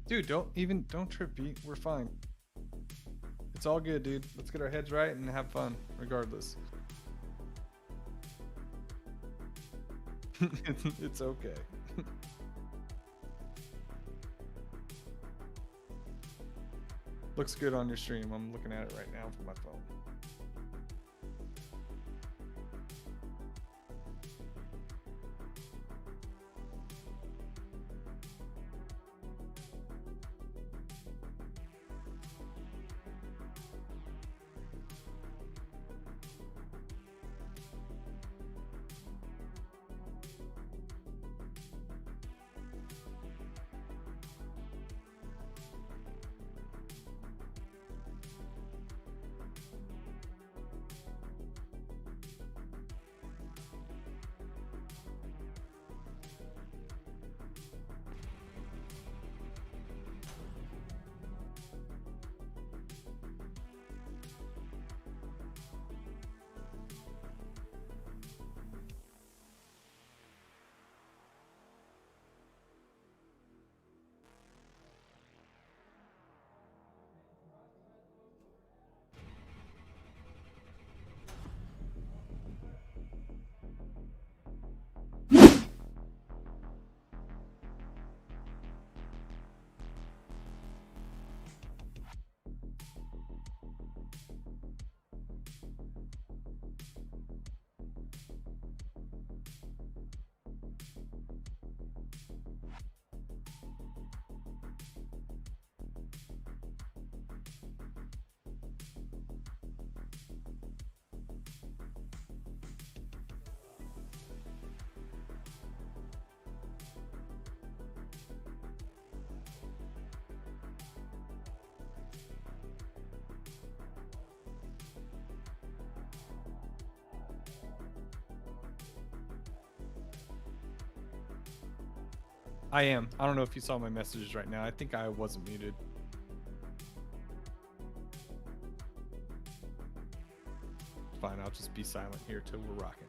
Dude, don't trip, B. We're fine. It's all good, dude. Let's get our heads right and have fun, regardless. It's okay. Looks good on your stream. I'm looking at it right now from my phone. I am. I don't know if you saw my messages right now. I think I wasn't muted. Fine, I'll just be silent here till we're rocking.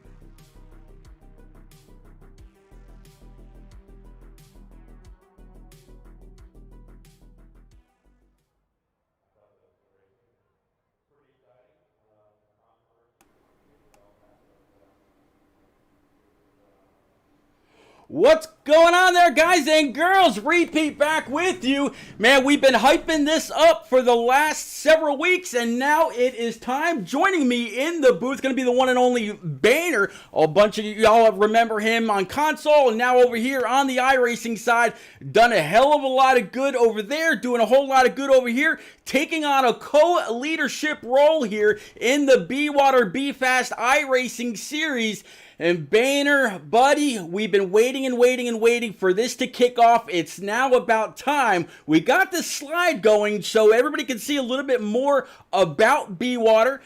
What's going on there, guys and girls? Repeat back with you. Man, we've been hyping this up for the last several weeks, and now it is time. Joining me in the booth, going to be the one and only BeWater. A bunch of y'all remember him on console, and now over here on the iRacing side. Done a hell of a lot of good over there, doing a whole lot of good over here, taking on a co-leadership role here in the BeWater BeFast iRacing series. And Boehner, buddy, we've been waiting and waiting and waiting for this to kick off. It's now about time. We got this slide going so everybody can see a little bit more about BeWater.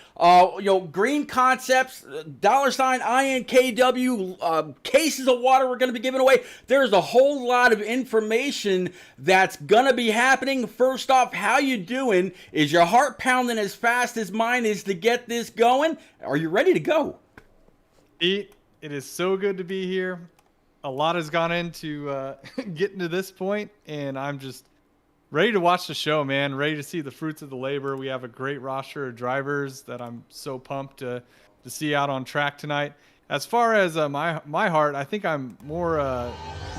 Green concepts, $INKW, cases of water we're going to be giving away. There's a whole lot of information that's going to be happening. First off, how you doing? Is your heart pounding as fast as mine is to get this going? Are you ready to go? It is so good to be here. A lot has gone into getting to this point, and I'm just ready to watch the show, man. Ready to see the fruits of the labor. We have a great roster of drivers that I'm so pumped to see out on track tonight. As far as my heart, I think I'm more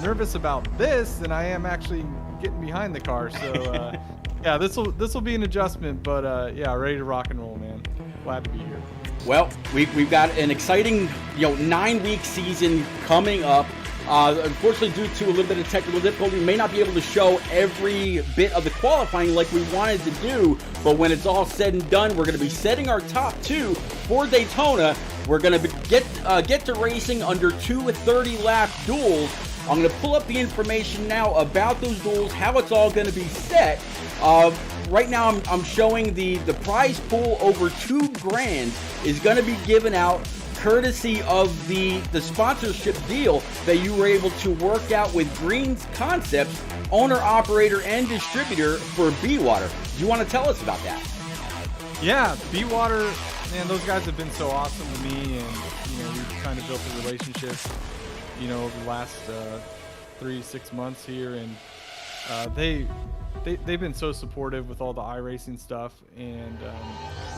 nervous about this than I am actually getting behind the car. So yeah, this will be an adjustment, but yeah, ready to rock and roll, man. Glad to be here. Well, we've got an exciting 9-week season coming up. Unfortunately, due to a little bit of technical difficulty, we may not be able to show every bit of the qualifying like we wanted to do. But when it's all said and done, we're going to be setting our top 2 for Daytona. We're going to get to racing under 2 30-lap duels. I'm going to pull up the information now about those duels, how it's all going to be set. Right now, I'm showing the prize pool over $2,000 is going to be given out courtesy of the sponsorship deal that you were able to work out with Green's Concepts, owner, operator, and distributor for BeWater. Do you want to tell us about that? Yeah, BeWater, man, those guys have been so awesome to me, and we've kind of built a relationship, over the last 3-6 months here, and they've been so supportive with all the iRacing stuff, and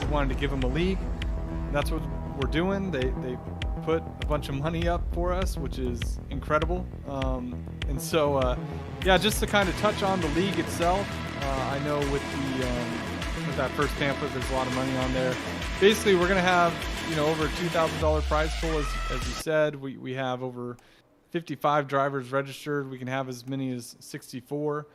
we wanted to give them a league. That's what we're doing. They put a bunch of money up for us, which is incredible. And so yeah, just to kind of touch on the league itself, I know with that first pamphlet, there's a lot of money on there. Basically, we're gonna have over a $2,000 prize pool, as you said. We have over 55 drivers registered. We can have as many as 64.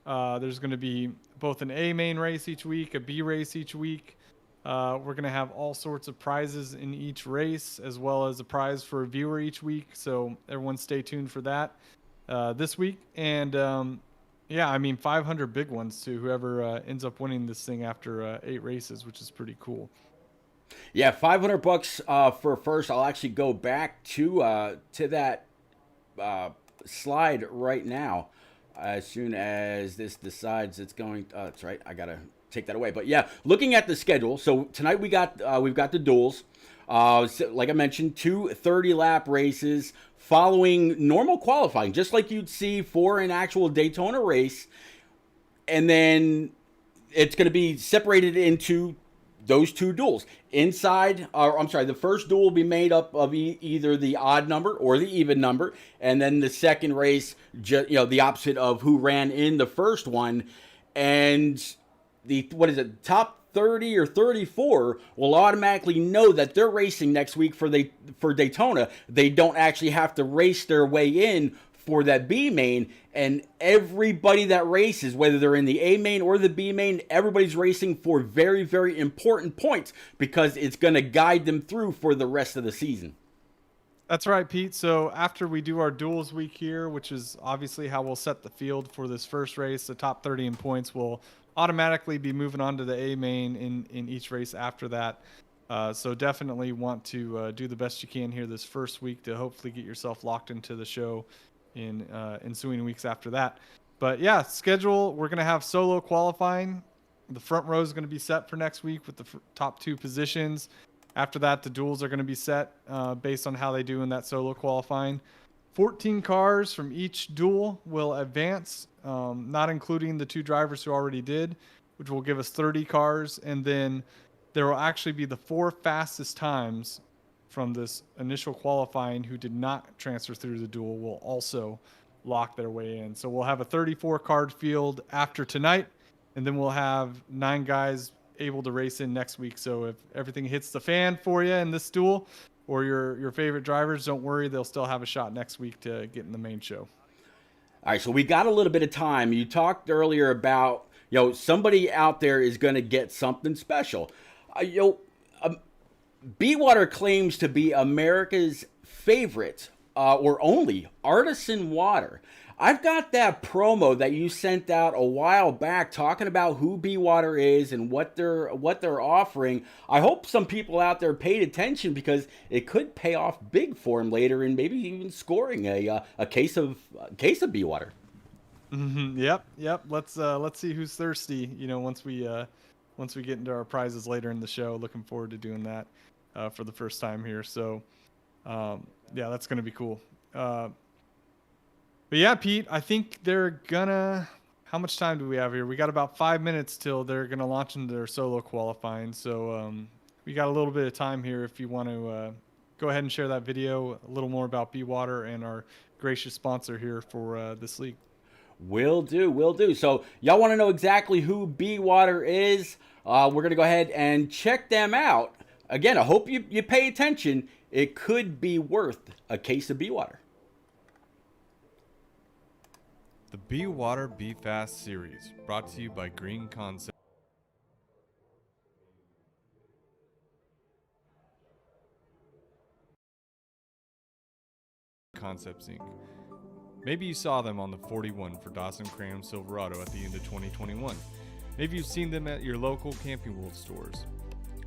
There's going to be both an A main race each week, a B race each week. We're going to have all sorts of prizes in each race, as well as a prize for a viewer each week. So everyone stay tuned for that this week. And yeah, I mean, 500 big ones to whoever ends up winning this thing after 8 races, which is pretty cool. Yeah, $500 for first. I'll actually go back to that slide right now. As soon as this decides it's going, that's right, I gotta take that away. But yeah, looking at the schedule, so tonight we've got the duels. So like I mentioned, 2 30-lap races following normal qualifying, just like you'd see for an actual Daytona race. And then it's going to be separated into those 2 duels. Inside, or I'm sorry, the first duel will be made up of either the odd number or the even number, and then the second race, the opposite of who ran in the first one. And the top 30 or 34 will automatically know that they're racing next week for Daytona. They don't actually have to race their way in for that B main, and everybody that races, whether they're in the A main or the B main, everybody's racing for very, very important points because it's going to guide them through for the rest of the season. That's right, Pete. So after we do our duels week here, which is obviously how we'll set the field for this first race, the top 30 in points will automatically be moving on to the A main in each race after that. So definitely want to do the best you can here this first week to hopefully get yourself locked into the show in ensuing weeks after that. But yeah, schedule, we're going to have solo qualifying. The front row is going to be set for next week with the top 2 positions. After that, the duels are going to be set based on how they do in that solo qualifying. 14 cars from each duel will advance, not including the 2 drivers who already did, which will give us 30 cars. And then there will actually be the 4 fastest times from this initial qualifying who did not transfer through the duel will also lock their way in. So we'll have a 34 card field after tonight, and then we'll have 9 guys able to race in next week. So if everything hits the fan for you in this duel or your favorite drivers, don't worry, they'll still have a shot next week to get in the main show. All right, so we got a little bit of time. You talked earlier about, somebody out there is going to get something special. BeWater claims to be America's favorite or only artisan water. I've got that promo that you sent out a while back talking about who BeWater is and what they're offering. I hope some people out there paid attention because it could pay off big for them later and maybe even scoring a case of BeWater. Mm-hmm. Yep. Let's see who's thirsty. Once we get into our prizes later in the show. Looking forward to doing that for the first time here. So yeah, that's gonna be cool. But yeah, Pete, I think they're gonna. How much time do we have here? We got about 5 minutes till they're gonna launch into their solo qualifying. So we got a little bit of time here if you want to go ahead and share that video, a little more about BeWater and our gracious sponsor here for this league. Will do. So y'all want to know exactly who BeWater is? We're going to go ahead and check them out. Again, I hope you pay attention. It could be worth a case of BeWater. The BeWater BeFast series, brought to you by Green Concept. Concepts Inc. Maybe you saw them on the 41 for Dawson Cram Silverado at the end of 2021. Maybe you've seen them at your local Camping World stores.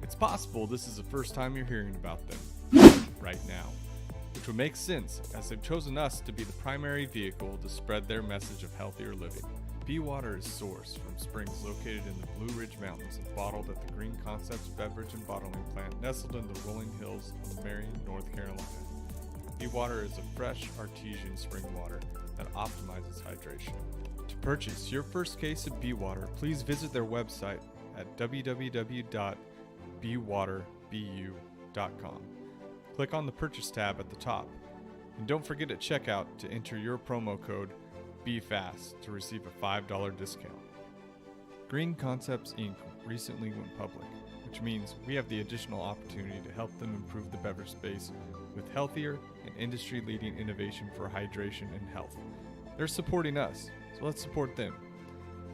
It's possible this is the first time you're hearing about them right now, which would make sense as they've chosen us to be the primary vehicle to spread their message of healthier living. BeWater is sourced from springs located in the Blue Ridge Mountains and bottled at the Green Concepts beverage and bottling plant nestled in the rolling hills of Marion, North Carolina. BeWater is a fresh, artesian spring water that optimizes hydration. To To purchase your first case of BeWater, please visit their website at www.bewaterbu.com. Click on the Purchase tab at the top, and don't forget at checkout to enter your promo code BeFast to receive a $5 discount. Green Concepts Inc. recently went public, which means we have the additional opportunity to help them improve the beverage space with healthier and industry-leading innovation for hydration and health. They're supporting us, so let's support them.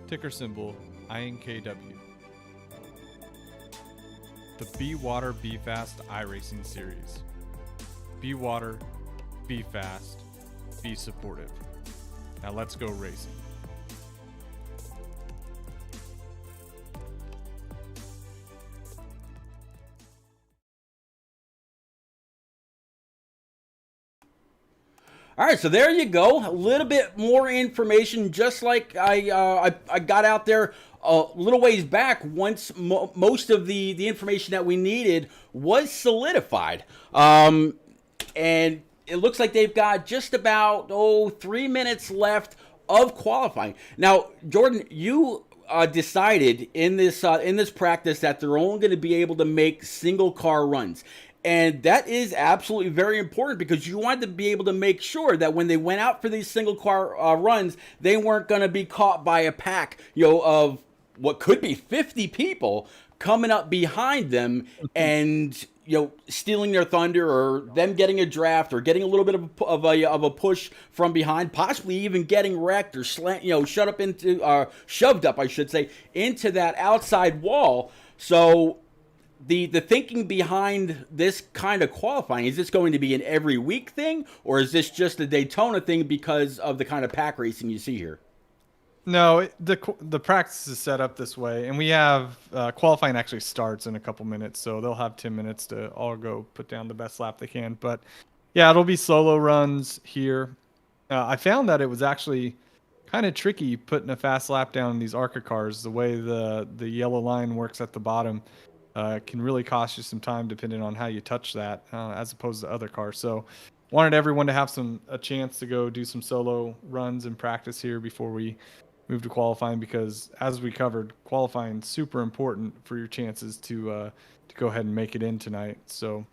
Ticker symbol INKW. The BeWater BeFast iRacing Series. BeWater, BeFast, be supportive. Now let's go racing. All right, so there you go. A little bit more information, just like I got out there a little ways back once most of the information that we needed was solidified. And it looks like they've got just about 3 minutes left of qualifying. Now, Jordan, you decided in this practice that they're only going to be able to make single car runs. And that is absolutely very important because you wanted to be able to make sure that when they went out for these single car runs, they weren't going to be caught by a pack, of what could be 50 people coming up behind them and, stealing their thunder, or them getting a draft, or getting a little bit of a push from behind, possibly even getting wrecked or shoved up, I should say, into that outside wall. So the thinking behind this kind of qualifying, is this going to be an every week thing, or is this just a Daytona thing because of the kind of pack racing you see here? No, the practice is set up this way, and we have qualifying actually starts in a couple minutes, so they'll have 10 minutes to all go put down the best lap they can. But yeah, it'll be solo runs here. I found that it was actually kind of tricky putting a fast lap down in these ARCA cars. The way the yellow line works at the bottom can really cost you some time depending on how you touch that, as opposed to other cars. So wanted everyone to have a chance to go do some solo runs and practice here before we move to qualifying, because as we covered, qualifying super important for your chances to go ahead and make it in tonight. So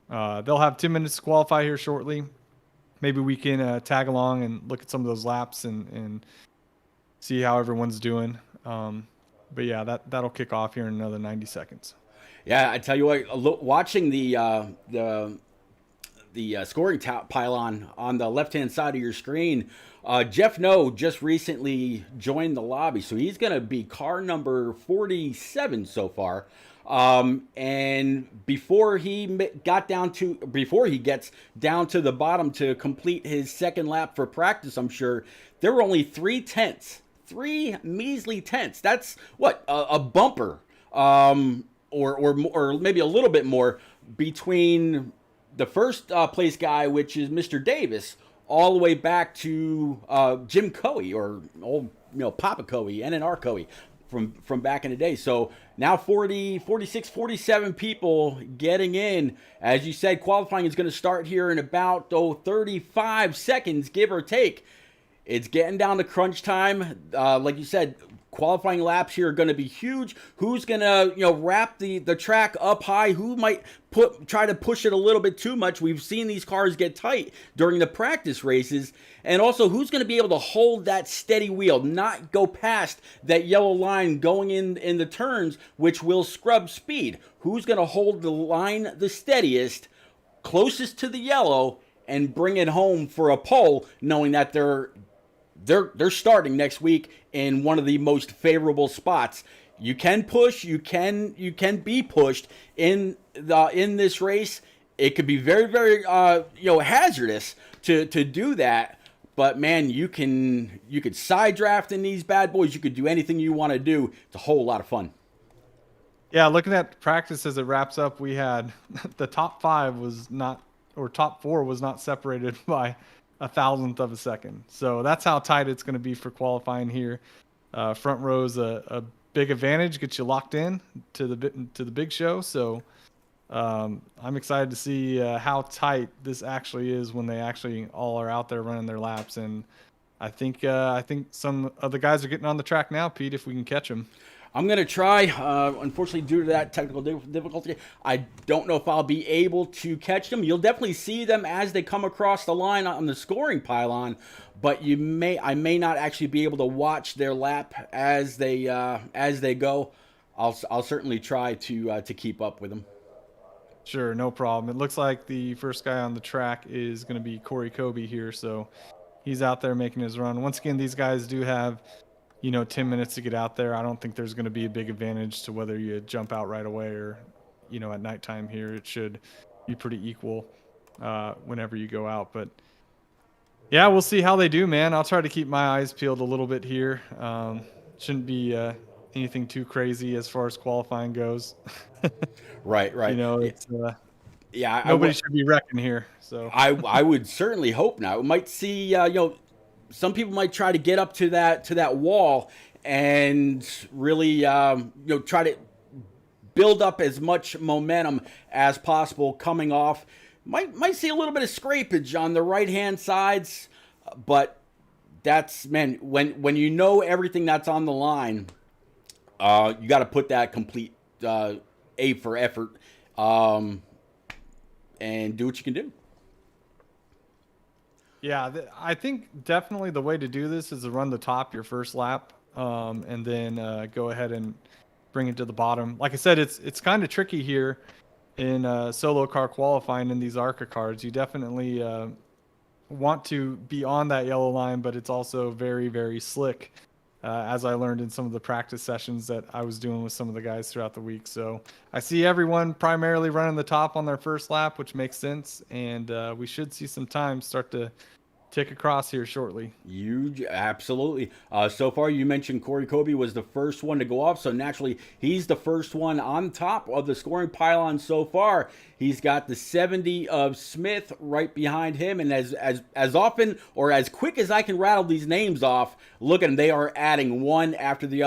they'll have 10 minutes to qualify here shortly. Maybe we can tag along and look at some of those laps and see how everyone's doing. But yeah, that'll kick off here in another 90 seconds. Yeah, I tell you what, watching the scoring pylon on the left-hand side of your screen, Jeff No just recently joined the lobby, so he's going to be car number 47 so far. And before he gets down to the bottom to complete his second lap for practice, I'm sure there were only 3 measly tenths. That's what, a bumper, or maybe a little bit more between the first place guy, which is Mr. Davis, all the way back to Jim Coey, or old Papa Coey, NNR Coey from back in the day. So now 40, 46, 47 people getting in. As you said, qualifying is going to start here in about 35 seconds, give or take. It's getting down to crunch time. Like you said, qualifying laps here are going to be huge. Who's going to, wrap the track up high? Who might try to push it a little bit too much? We've seen these cars get tight during the practice races. And also, who's going to be able to hold that steady wheel, not go past that yellow line going in the turns, which will scrub speed? Who's going to hold the line the steadiest, closest to the yellow, and bring it home for a pole, knowing that they're starting next week in one of the most favorable spots. You can push, you can be pushed in this race. It could be very, very hazardous to do that. But man, you could side draft in these bad boys. You could do anything you want to do. It's a whole lot of fun. Yeah, looking at practice as it wraps up, we had the top 5 was not, or top 4 was not separated by a thousandth of a second. So that's how tight it's going to be for qualifying here. Front row's a big advantage, gets you locked in to the big show. So I'm excited to see how tight this actually is when they actually all are out there running their laps. And I think some of the guys are getting on the track now, Pete. If we can catch them. I'm going to try. Unfortunately, due to that technical difficulty, I don't know if I'll be able to catch them. You'll definitely see them as they come across the line on the scoring pylon, but I may not actually be able to watch their lap as they go. I'll certainly try to keep up with them. Sure, no problem. It looks like the first guy on the track is going to be Corey Kobe here, so he's out there making his run. Once again, these guys do have 10 minutes to get out there. I don't think there's going to be a big advantage to whether you jump out right away or, at nighttime here. It should be pretty equal whenever you go out. But, yeah, we'll see how they do, man. I'll try to keep my eyes peeled a little bit here. Shouldn't be anything too crazy as far as qualifying goes. Right. It's yeah. nobody should be wrecking here. So I would certainly hope not. We might see, some people might try to get up to that wall and really try to build up as much momentum as possible coming off. Might see a little bit of scrapage on the right hand sides, but that's, man, when you know everything that's on the line, you got to put that complete A for effort and do what you can do. Yeah, I think definitely the way to do this is to run the top your first lap, and then go ahead and bring it to the bottom. Like I said, it's kind of tricky here in solo car qualifying in these ARCA cars. You definitely want to be on that yellow line, but it's also very, very slick, as I learned in some of the practice sessions that I was doing with some of the guys throughout the week. So I see everyone primarily running the top on their first lap, which makes sense, and we should see some time start to tick across here shortly. Absolutely. So far, you mentioned Corey Kobe was the first one to go off, so naturally he's the first one on top of the scoring pylon so far. He's got the 70 of Smith right behind him, and as often or as quick as I can rattle these names off, look at them. They are adding one after the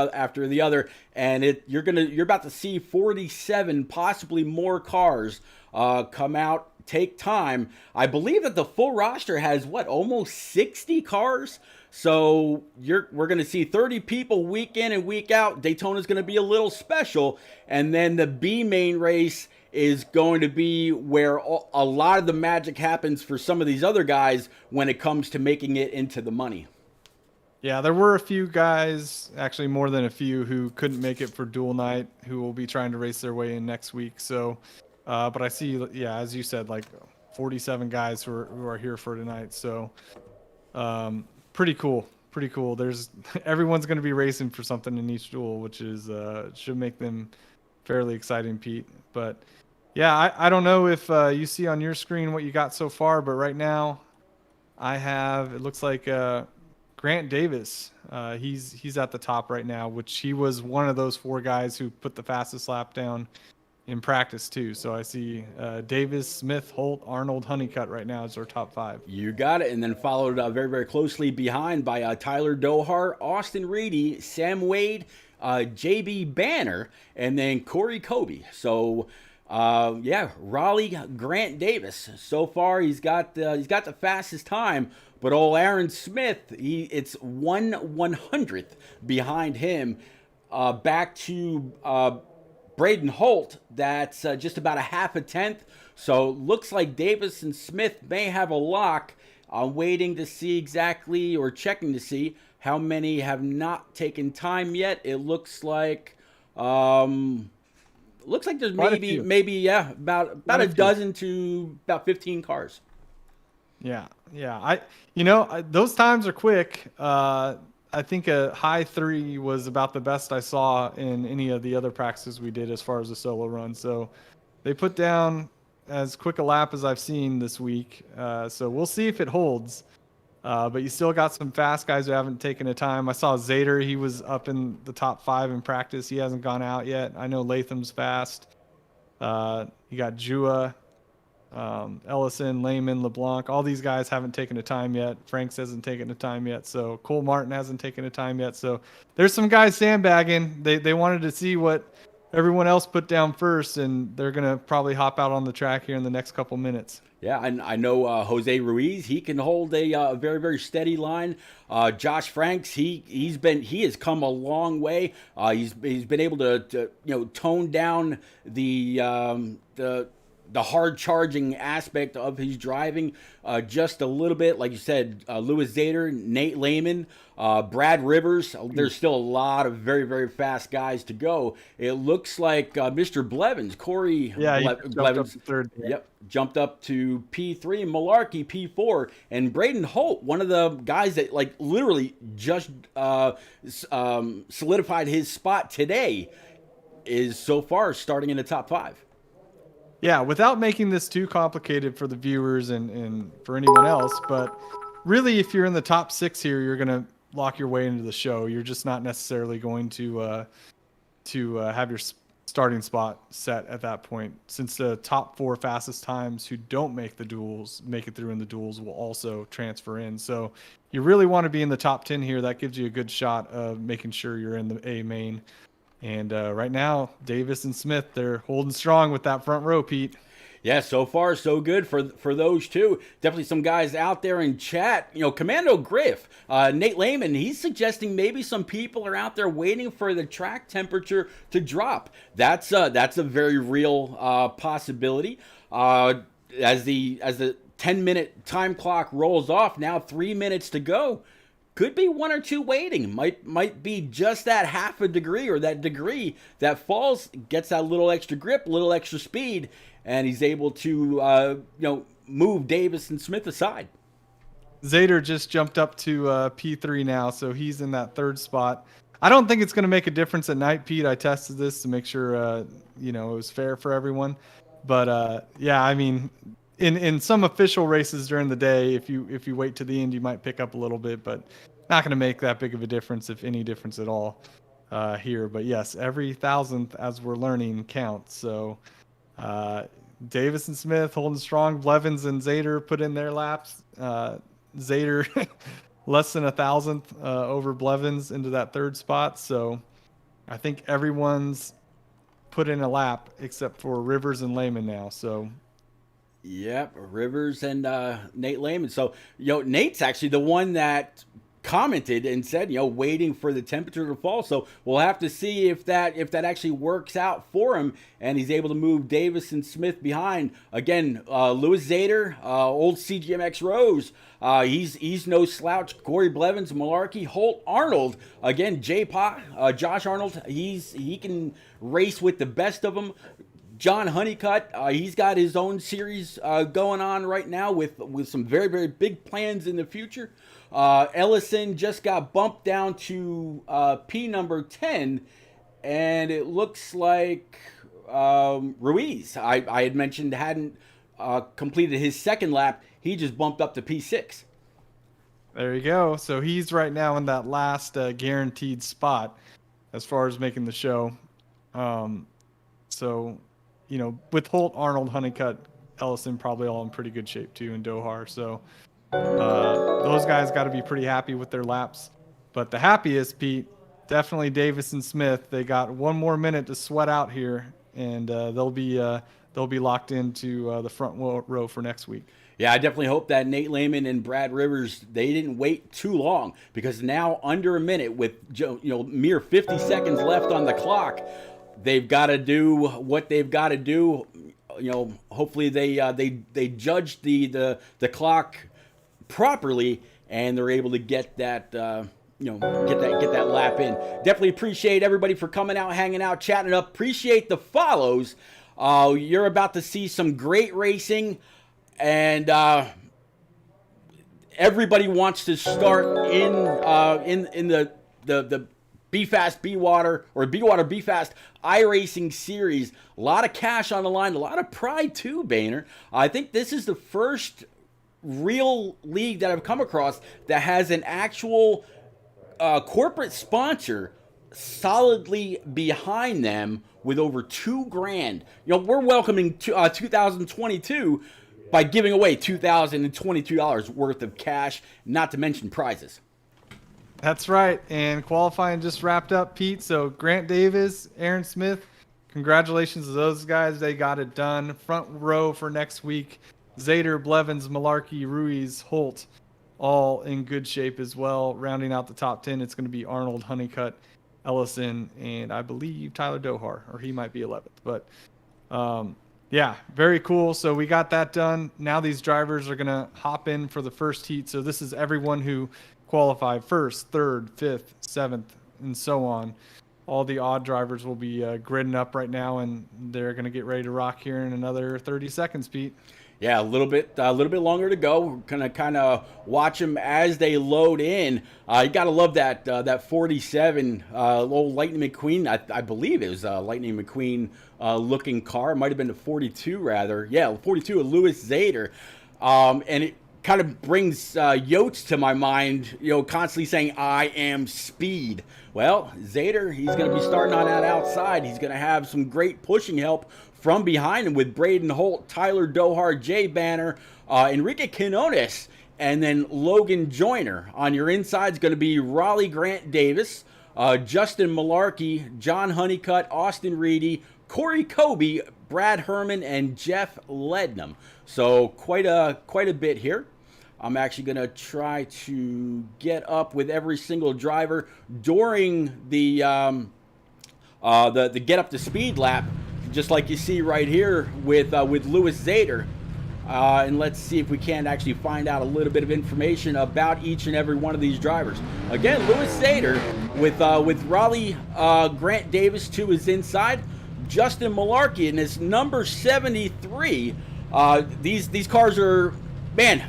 other, and you're about to see 47, possibly more cars come out. Take time. I believe that the full roster has almost 60 cars. So we're going to see 30 people week in and week out. Daytona's going to be a little special, and then the B main race is going to be where a lot of the magic happens for some of these other guys when it comes to making it into the money. Yeah, there were a few guys, actually more than a few, who couldn't make it for dual night, who will be trying to race their way in next week. So. But I see, yeah, as you said, like 47 guys who are here for tonight. So pretty cool. Everyone's going to be racing for something in each duel, which is should make them fairly exciting, Pete. But yeah, I don't know if you see on your screen what you got so far, but right now it looks like Grant Davis. He's at the top right now, which he was one of those 4 guys who put the fastest lap down in practice too. So I see Davis, Smith, Holt, Arnold, Honeycutt right now is our top 5. You got it. And then followed very, very closely behind by Tyler Dohar, Austin Reedy, Sam Wade, JB Banner, and then Corey Kobe. So Raleigh Grant Davis. So far he's got the fastest time, but old Aaron Smith, it's 1/100th behind him. Back to Braden Holt, that's just about a half a tenth. So looks like Davis and Smith may have a lock. I'm waiting to see exactly, or checking to see how many have not taken time yet. It looks like there's maybe about a dozen to about 15 cars. Yeah. Those times are quick. I think a high 3 was about the best I saw in any of the other practices we did as far as the solo run. So they put down as quick a lap as I've seen this week. So we'll see if it holds. But you still got some fast guys who haven't taken a time. I saw Zader. He was up in the top 5 in practice. He hasn't gone out yet. I know Latham's fast. You got Jua, Ellison, Lehman, LeBlanc. All these guys haven't taken a time yet. Franks hasn't taken a time yet. So Cole Martin hasn't taken a time yet. So there's some guys sandbagging. They wanted to see what everyone else put down first, and they're gonna probably hop out on the track here in the next couple minutes. Yeah, and I know Jose Ruiz. He can hold a very very steady line. Josh Franks. He has come a long way. He's been able to tone down the hard charging aspect of his driving just a little bit. Like you said, Louis Zader, Nate Lehman, Brad Rivers. There's still a lot of very, very fast guys to go. It looks like Mr. Blevins, Corey Blevins, third. Yep, jumped up to P3, Malarkey P4, and Braden Holt, one of the guys that like literally just solidified his spot today, is so far starting in the top 5. Yeah, without making this too complicated for the viewers and for anyone else, but really, if you're in the top 6 here, you're gonna lock your way into the show. You're just not necessarily going to have your starting spot set at that point, since the top 4 fastest times who don't make the duels make it through in the duels will also transfer in. So you really want to be in the top 10 here. That gives you a good shot of making sure you're in the A main. And right now, Davis and Smith, they're holding strong with that front row, Pete. Yeah, so far so good for those two. Definitely some guys out there in chat. Commando Griff, Nate Lehman, he's suggesting maybe some people are out there waiting for the track temperature to drop. That's a very real possibility. As the 10-minute time clock rolls off, now 3 minutes to go. Could be 1 or 2 waiting. Might be just that half a degree or that degree that falls, gets that little extra grip, little extra speed, and he's able to move Davis and Smith aside. Zader just jumped up to P3 now, so he's in that 3rd spot. I don't think it's going to make a difference at night, Pete. I tested this to make sure it was fair for everyone. But yeah, I mean, in some official races during the day, if you wait to the end, you might pick up a little bit, but not going to make that big of a difference, if any difference at all, here. But yes, every thousandth, as we're learning, counts. So Davis and Smith holding strong. Blevins and Zader put in their laps. Zader less than 1,000th over Blevins into that 3rd spot. So I think everyone's put in a lap except for Rivers and Lehman now. So yep, Rivers and Nate Lehman. So, Nate's actually the one that commented and said, waiting for the temperature to fall. So we'll have to see if that actually works out for him and he's able to move Davis and Smith behind. Again, Louis Zader, old CGMX Rose, he's no slouch. Corey Blevins, Malarkey, Holt, Arnold, again, Josh Arnold, he can race with the best of them. John Honeycutt, he's got his own series going on right now with some very, very big plans in the future. Ellison just got bumped down to P number 10, and it looks like Ruiz, I had mentioned, hadn't completed his 2nd lap. He just bumped up to P6. There you go. So he's right now in that last guaranteed spot as far as making the show. So with Holt, Arnold, Honeycutt, Ellison probably all in pretty good shape too in Dohar. So those guys got to be pretty happy with their laps. But the happiest, Pete, definitely Davis and Smith. They got 1 more minute to sweat out here, and they'll be locked into the front row for next week. Yeah, I definitely hope that Nate Lehman and Brad Rivers, they didn't wait too long, because now under a minute with mere 50 seconds left on the clock, they've got to do what they've got to do. Hopefully they judge the clock properly and they're able to get that get that lap in. Definitely appreciate everybody for coming out, hanging out, chatting up. Appreciate the follows. You're about to see some great racing, and everybody wants to start in the BeFast, BeWater, or BeWater, BeFast iRacing series. A lot of cash on the line, a lot of pride too, Boehner. I think this is the first real league that I've come across that has an actual corporate sponsor solidly behind them with over $2,000. We're welcoming 2022 by giving away $2,022 worth of cash, not to mention prizes. That's right. And qualifying just wrapped up, Pete. So Grant Davis, Aaron Smith, congratulations to those guys. They got it done. Front row for next week. Zader, Blevins, Malarkey, Ruiz, Holt, all in good shape as well. Rounding out the top 10, it's going to be Arnold, Honeycutt, Ellison, and I believe Tyler Dohar, or he might be 11th. But yeah, very cool. So we got that done. Now these drivers are going to hop in for the first heat. So this is everyone who qualified first, third, fifth, seventh, and so on. All the odd drivers will be gridding up right now, and they're going to get ready to rock here in another 30 seconds, Pete. Yeah, a little bit longer to go. We're gonna kind of watch them as they load in. You gotta love that 47 old Lightning McQueen. I believe it was Lightning McQueen looking car. It might have been the 42 rather. Yeah, 42 of Louis Zader, and it kind of brings Yotes to my mind. You know, constantly saying I am speed. Well, Zader, he's gonna be starting on that outside. He's gonna have some great pushing help from behind him with Braden Holt, Tyler Dohar, Jay Banner, Enrique Quinones, and then Logan Joyner. On your inside is going to be Raleigh Grant Davis, Justin Malarkey, John Honeycutt, Austin Reedy, Corey Kobe, Brad Herman, and Jeff Lednam. So quite a bit here. I'm actually going to try to get up with every single driver during the get up to speed lap, just like you see right here with Louis Zader. And let's see if we can actually find out a little bit of information about each and every one of these drivers. Again, Louis Zader with Raleigh Grant Davis to his inside, Justin Malarkey in his number 73. These cars are, man,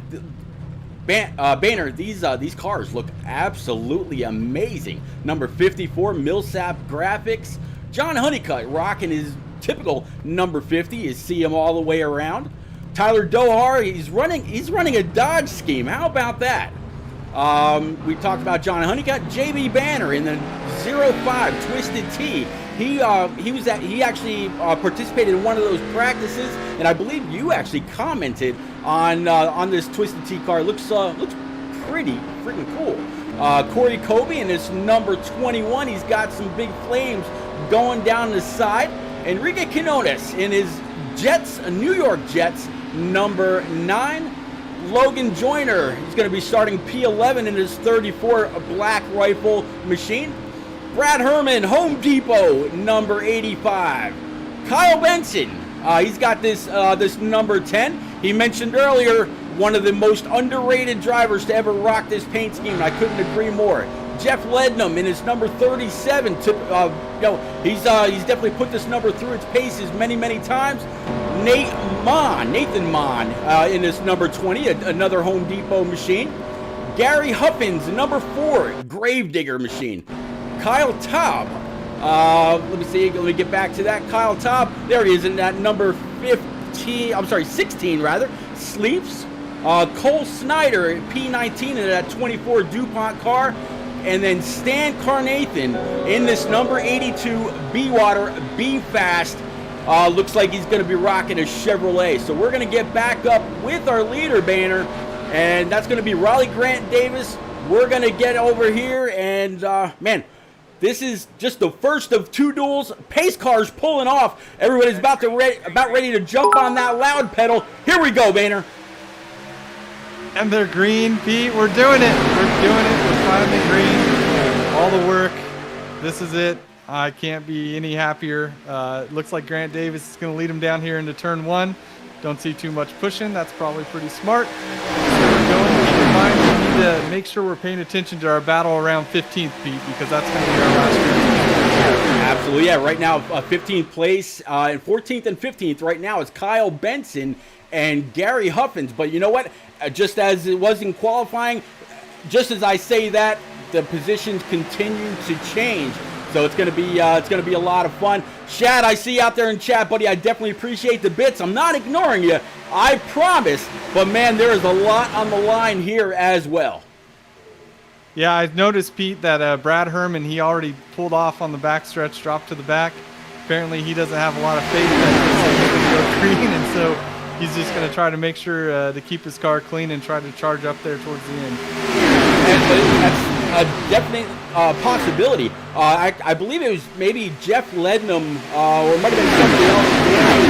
Banner, these cars look absolutely amazing. Number 54, Millsap Graphics. John Honeycutt rocking his typical number 50. You see him all the way around. Tyler Dohar, he's running a Dodge scheme. How about that? We talked about John Honeycutt. JB Banner in the 05 Twisted T. He actually participated in one of those practices, and I believe you actually commented on this Twisted T car. Looks pretty freaking cool. Corey Kobe in his number 21. He's got some big flames going down the side. Enrique Quinones in his New York Jets, number 9. Logan Joyner, he's going to be starting P11 in his 34 Black Rifle machine. Brad Herman, Home Depot, number 85. Kyle Benson, he's got this number 10. He mentioned earlier, one of the most underrated drivers to ever rock this paint scheme, and I couldn't agree more. Jeff Lednam in his number 37. He's definitely put this number through its paces many times. Nathan Mon in his number 20, another Home Depot machine. Gary Huffins, number 4, Gravedigger machine. Kyle Taub, let me get back to that. Kyle Taub, there he is in that number 16 rather. Sleeps. Cole Snyder, P19 in that 24 DuPont car. And then Stan Carnathan in this number 82 BeWater BeFast. Looks like he's going to be rocking a Chevrolet. So we're going to get back up with our leader banner, and that's going to be Raleigh Grant Davis. We're going to get over here, and man, this is just the first of 2 duels. Pace cars pulling off. Everybody's about ready to jump on that loud pedal. Here we go, Banner. And they're green, Pete. We're doing it. We're finally green. All the work. This is it. I can't be any happier. It looks like Grant Davis is going to lead him down here into turn 1. Don't see too much pushing. That's probably pretty smart. So we're going. Keep in mind, we need to make sure we're paying attention to our battle around 15th, Pete, because that's going to be our last turn. Absolutely, yeah. Right now, 15th place, and 14th and 15th right now is Kyle Benson and Gary Huffins. But you know what? Just as it was in qualifying, just as I say that, the positions continue to change. So it's gonna be a lot of fun. Shad, I see you out there in chat, buddy. I definitely appreciate the bits. I'm not ignoring you, I promise. But man, there is a lot on the line here as well. Yeah, I noticed, Pete, that Brad Herman, he already pulled off on the backstretch, dropped to the back. Apparently, he doesn't have a lot of faith that he's going to go green, and so he's just going to try to make sure to keep his car clean and try to charge up there towards the end. a definite possibility. I believe it was maybe Jeff Lednam, or it might have been somebody else during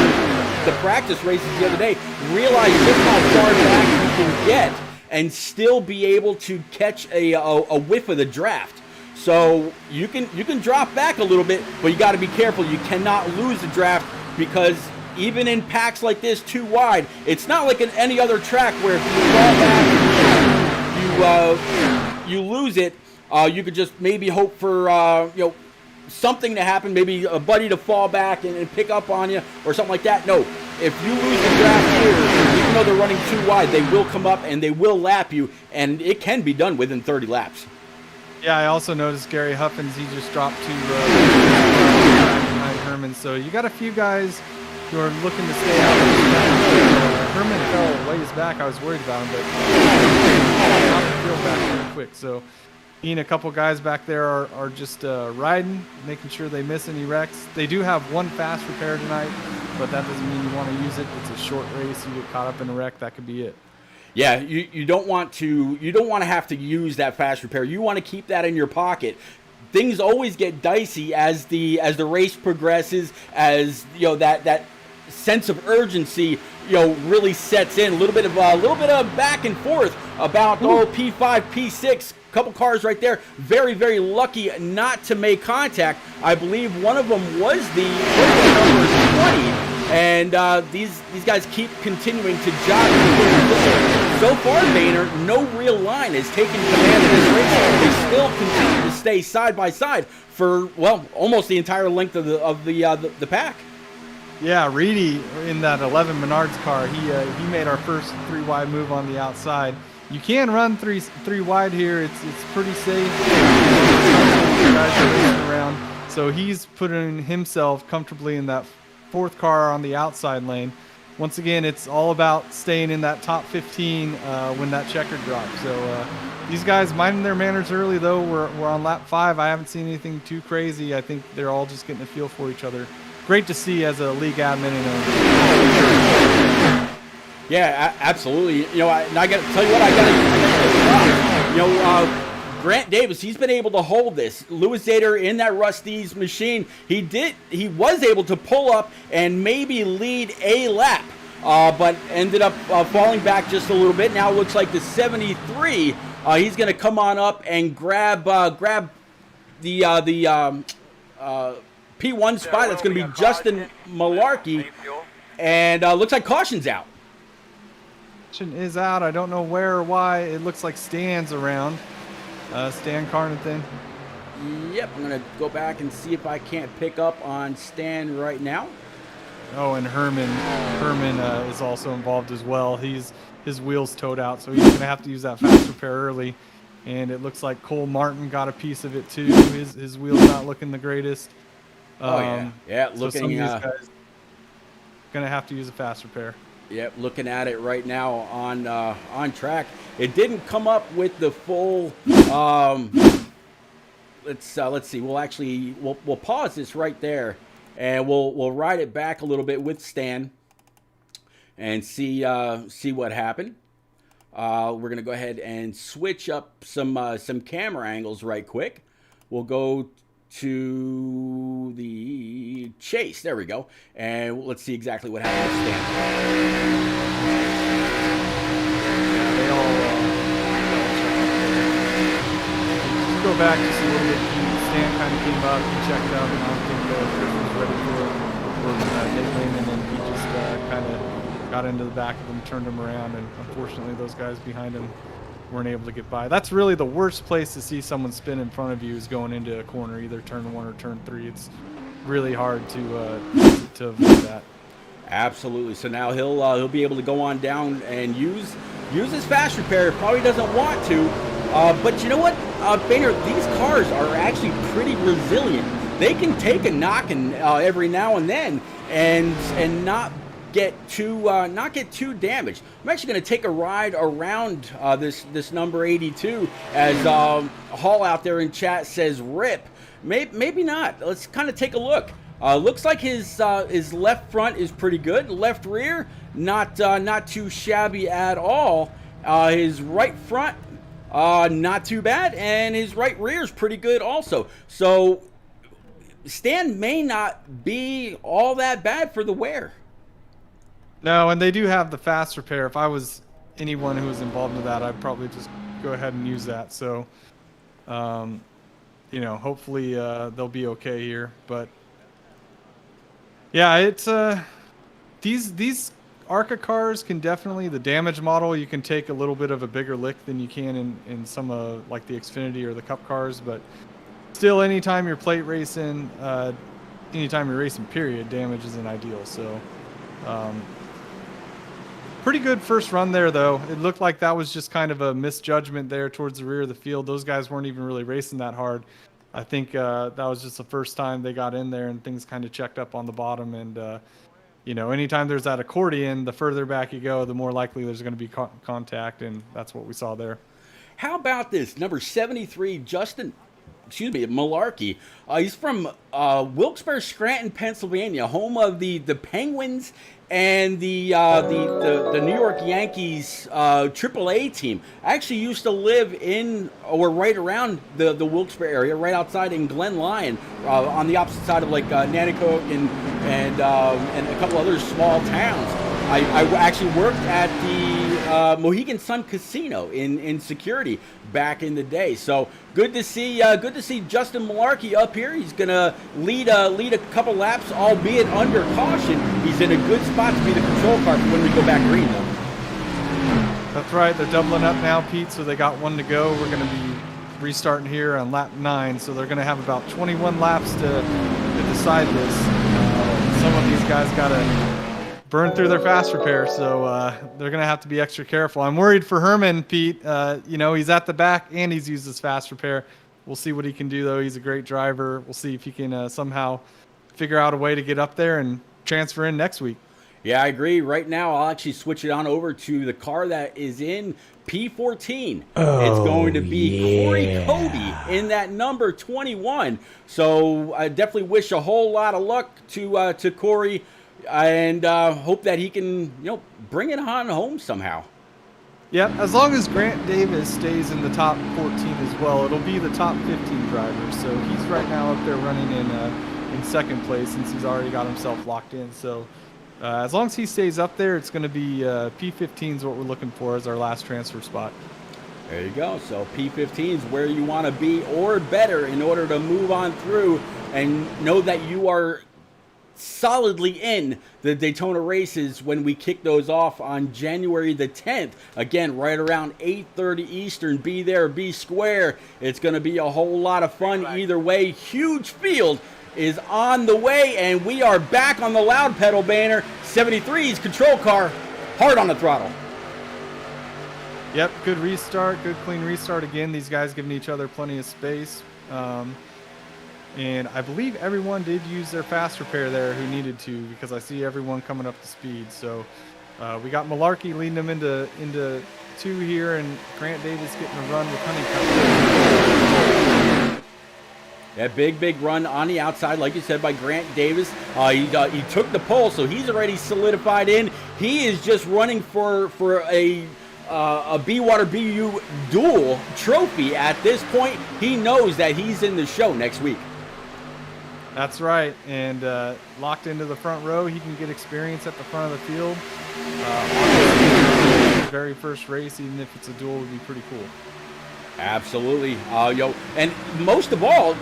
the practice races the other day, realized just how far back you can get and still be able to catch a whiff of the draft. So you can drop back a little bit, but you got to be careful. You cannot lose the draft, because even in packs like this, too wide, it's not like in any other track where if you fall back, you lose it. You could just maybe hope for something to happen, maybe a buddy to fall back and pick up on you or something like that. No, if you lose the draft here, even though they're running too wide, they will come up and they will lap you, and it can be done within 30 laps. Yeah, I also noticed Gary Huffins, he just dropped to behind Herman. So you got a few guys who are looking to stay out. Herman fell ways back. I was worried about him, but got the field back really quick. So a couple guys back there are just riding, making sure they miss any wrecks. They do have one fast repair tonight, but that doesn't mean you want to use it. It's a short race. You get caught up in a wreck, that could be it. Yeah, you don't want to have to use that fast repair. You want to keep that in your pocket. Things always get dicey as the race progresses, as that sense of urgency really sets in. A little bit of back and forth about P5, P6. Couple cars right there, very, very lucky not to make contact. I believe one of them was the number 20, and these guys keep continuing to jog. So far, Boehner, no real line has taken command of this race. They still continue to stay side by side for, well, almost the entire length of the pack. Yeah, Reedy in that 11 Menards car, he made our first 3-wide move on the outside. You can run three wide here. It's pretty safe. Guys are racing around, so he's putting himself comfortably in that 4th car on the outside lane. Once again, it's all about staying in that top 15 when that checker drops. So these guys minding their manners early, though. We're on lap 5. I haven't seen anything too crazy. I think they're all just getting a feel for each other. Great to see as a league admin and Yeah, absolutely. I got to tell you what, Grant Davis, he's been able to hold this. Louis Zader in that Rusty's machine, he was able to pull up and maybe lead a lap, but ended up falling back just a little bit. Now it looks like the 73, he's going to come on up and grab the P1 spot. That's going to be Justin Malarkey, and looks like caution's out. is out. I don't know where or why. It looks like Stan's around. Stan Carnathan. Yep, I'm going to go back and see if I can't pick up on Stan right now. Oh, and Herman is also involved as well. His wheel's towed out, so he's going to have to use that fast repair early. And it looks like Cole Martin got a piece of it too. His wheel's not looking the greatest. Yeah, looking. So some of these guys going to have to use a fast repair. Yep, looking at it right now on track. It didn't come up with the full. Let's see. We'll pause this right there, and we'll ride it back a little bit with Stan, and see what happened. We're gonna go ahead and switch up some camera angles right quick. We'll go to the chase. There we go. And let's see exactly what happened with Stan. Yeah, they all go back just a little bit. Stan kind of came up, he checked out, and I don't think Chris was ready for Gatling, and then he just kind of got into the back of him, turned him around, and unfortunately those guys behind him weren't able to get by. That's really the worst place to see someone spin in front of you, is going into a corner, either turn 1 or turn 3. It's really hard to avoid that. Absolutely. So now he'll be able to go on down and use his fast repair. Probably doesn't want to, but you know what, Boehner, these cars are actually pretty resilient. They can take a knocking every now and then, and not get too damaged. I'm actually going to take a ride around this number 82, as Hall out there in chat says rip. Maybe not. Let's kind of take a look. Looks like his left front is pretty good. Left rear, not too shabby at all. His right front, Not too bad, and his right rear is pretty good also. So Stan may not be all that bad for the wear. No, and they do have the fast repair. If I was anyone who was involved in that, I'd probably just go ahead and use that. So, you know, hopefully they'll be okay here. But yeah, it's these ARCA cars can definitely, the damage model, you can take a little bit of a bigger lick than you can in some like the Xfinity or the Cup cars, but still, anytime you're plate racing, anytime you're racing, period, damage isn't ideal. So, pretty good first run there, though. It looked like that was just kind of a misjudgment there towards the rear of the field. Those guys weren't even really racing that hard. I think that was just the first time they got in there and things kind of checked up on the bottom. And, you know, anytime there's that accordion, the further back you go, the more likely there's going to be contact, and that's what we saw there. How about this? Number 73, Malarkey. He's from Wilkes-Barre, Scranton, Pennsylvania, home of the Penguins and the New York Yankees AAA team. I actually used to live in or right around the Wilkes-Barre area, right outside in Glen Lyon, on the opposite side of like Nanticoke and a couple other small towns. I actually worked at the Mohegan Sun Casino in security back in the day. So good to see Justin Malarkey up here. He's gonna lead a couple laps, albeit under caution. He's in a good spot to be the control car for when we go back green, though. That's right. They're doubling up now, Pete. So they got one to go. We're gonna be restarting here on lap 9. So they're gonna have about 21 laps to decide this. Some of these guys gotta burn through their fast repair, so they're going to have to be extra careful. I'm worried for Herman, Pete. You know, he's at the back and he's used his fast repair. We'll see what he can do, though. He's a great driver. We'll see if he can somehow figure out a way to get up there and transfer in next week. Yeah, I agree. Right now, I'll actually switch it on over to the car that is in P14. It's going to be Corey Cody in that number 21. So I definitely wish a whole lot of luck to Corey. And hope that he can, you know, bring it on home somehow. Yep, as long as Grant Davis stays in the top 14 as well, it'll be the top 15 driver. So he's right now up there running in second place since he's already got himself locked in. So as long as he stays up there, it's going to be P15 is what we're looking for as our last transfer spot. There you go. So P15 is where you want to be or better in order to move on through and know that you are solidly in the Daytona races when we kick those off on January the 10th. Again, right around 8:30 Eastern. Be there, be square. It's going to be a whole lot of fun either way. Huge field is on the way, and we are back on the loud pedal banner. 73's control car, hard on the throttle. Yep, good restart, good clean restart again. These guys giving each other plenty of space. And I believe everyone did use their fast repair there who needed to, because I see everyone coming up to speed. So we got Malarkey leading them into 2 here, and Grant Davis getting a run with Honeycutt. That big run on the outside, like you said, by Grant Davis. He took the pole, so he's already solidified in. He is just running for a BeWater BU duel trophy at this point. He knows that he's in the show next week. That's right, and locked into the front row, he can get experience at the front of the field. His very first race, even if it's a duel, would be pretty cool. Absolutely, and most of all,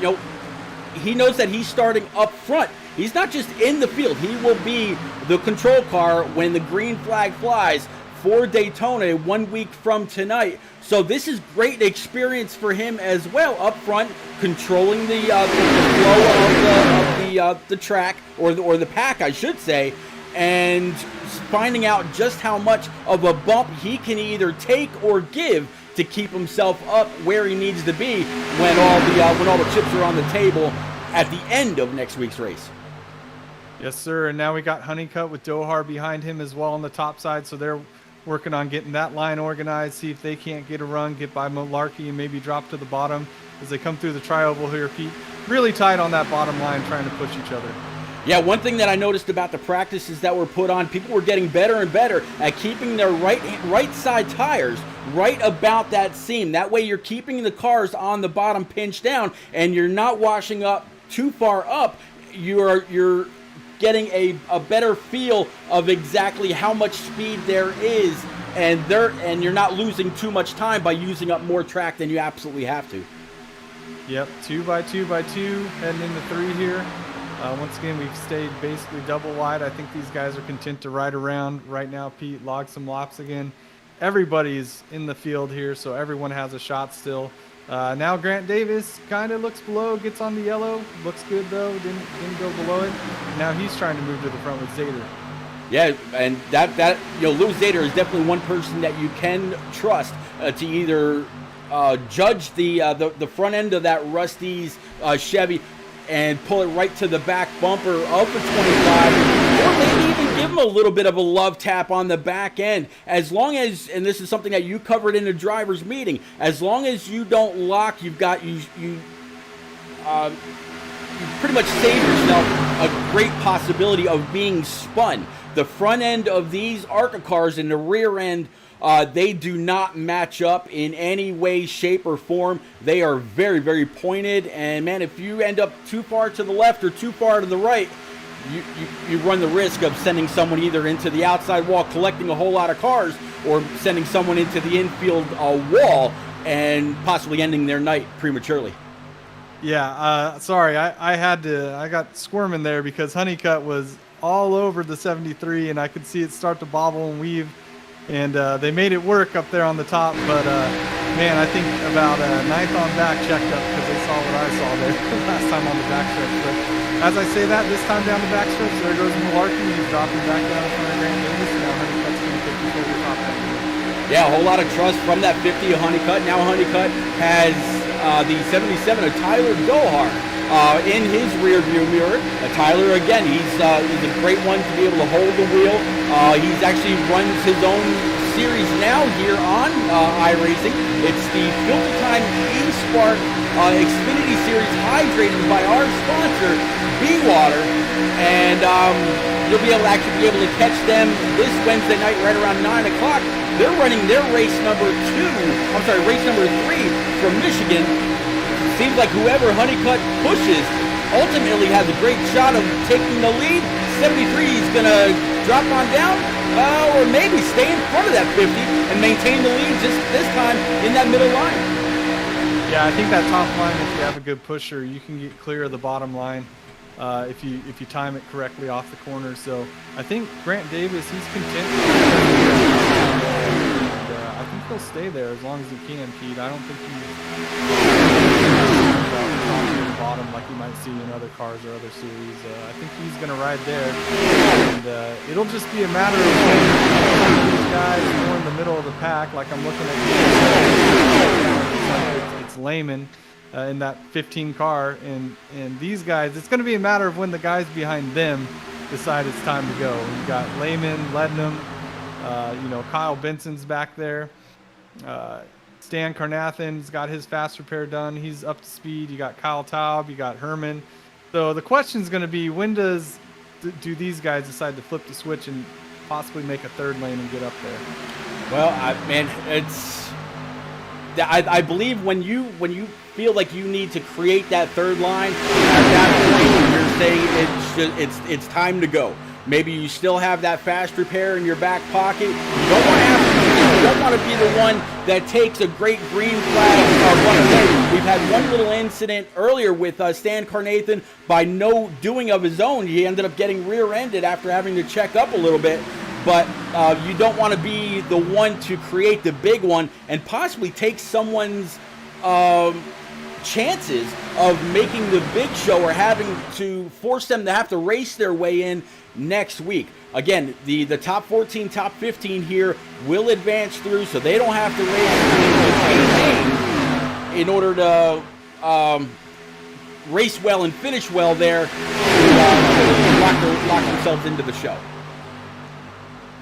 he knows that he's starting up front. He's not just in the field; he will be the control car when the green flag flies for Daytona 1 week from tonight. So this is great experience for him as well up front, controlling the flow of the track or the pack, I should say, and finding out just how much of a bump he can either take or give to keep himself up where he needs to be when all the chips are on the table at the end of next week's race. Yes, sir. And now we got Honeycutt with Dohar behind him as well on the top side. So they're working on getting that line organized, see if they can't get a run, get by Malarkey, and maybe drop to the bottom as they come through the tri-oval here, Pete. Really tight on that bottom line, trying to push each other. Yeah, one thing that I noticed about the practices that were put on, people were getting better and better at keeping their right side tires right about that seam. That way you're keeping the cars on the bottom pinched down, and you're not washing up too far up. You're getting a better feel of exactly how much speed there is, and you're not losing too much time by using up more track than you absolutely have to. Yep, 2x2x2 heading into 3 here. Once again, we've stayed basically double wide. I think these guys are content to ride around right now. Pete, log some laps again. Everybody's in the field here, so everyone has a shot still. Now Grant Davis kind of looks below, gets on the yellow. Looks good though, didn't go below it. Now he's trying to move to the front with Zader. Yeah, and that Lou Zader is definitely one person that you can trust to either judge the front end of that Rusty's Chevy and pull it right to the back bumper of the 25, or maybe even give him a little bit of a love tap on the back end. As long as, and this is something that you covered in the driver's meeting, as long as you don't lock, you pretty much save yourself a great possibility of being spun. The front end of these ARCA cars and the rear end, they do not match up in any way, shape, or form. They are very, very pointed, and man, if you end up too far to the left or too far to the right, you run the risk of sending someone either into the outside wall, collecting a whole lot of cars, or sending someone into the infield wall and possibly ending their night prematurely. Yeah, sorry, I got squirming there because Honeycutt was all over the 73, and I could see it start to bobble and weave. And they made it work up there on the top, but man, I think about ninth on back checked up because they saw what I saw there last time on the back stretch. But as I say that, this time down the back stretch, there goes Malarkey. He's dropping back down in front of Grant Davis. Now Honeycutt's going to take you over the top down here. Yeah, a whole lot of trust from that 50 of Honeycutt. Now Honeycutt has the 77 of Tyler Dohar in his rear view mirror. Tyler, again, he's a great one to be able to hold the wheel. He's actually runs his own series now here on iRacing. It's the Filter Time eSpark Xfinity Series hydrated by our sponsor, BeWater. And you'll be able to catch them this Wednesday night right around 9 o'clock. They're running their race number 3 from Michigan. Seems like whoever Honeycutt pushes ultimately has a great shot of taking the lead. 73 is going to drop on down, or maybe stay in front of that 50 and maintain the lead just this time in that middle line. Yeah, I think that top line, if you have a good pusher, you can get clear of the bottom line if you time it correctly off the corner. So I think Grant Davis, he's content. I think he'll stay there as long as he can, Pete. I don't think he's bottom like you might see in other cars or other series. I think he's going to ride there, and it'll just be a matter of these guys more in the middle of the pack. Like I'm looking at it's Lehman in that 15 car, and these guys. It's going to be a matter of when the guys behind them decide it's time to go. You've got Lehman, Lednam, Kyle Benson's back there. Stan Carnathan's got his fast repair done. He's up to speed. You got Kyle Taub. You got Herman. So the question is going to be, when do these guys decide to flip the switch and possibly make a third lane and get up there? Well, I believe when you feel like you need to create that third line, at that point you're saying it's time to go. Maybe you still have that fast repair in your back pocket. You don't want to be the one that takes a great green flag or run away. We've had one little incident earlier with Stan Carnathan. By no doing of his own, he ended up getting rear-ended after having to check up a little bit. But you don't want to be the one to create the big one and possibly take someone's chances of making the big show or having to force them to have to race their way in next week. Again, the top 14, top 15 here will advance through, so they don't have to race in order to race well and finish well there to lock themselves into the show.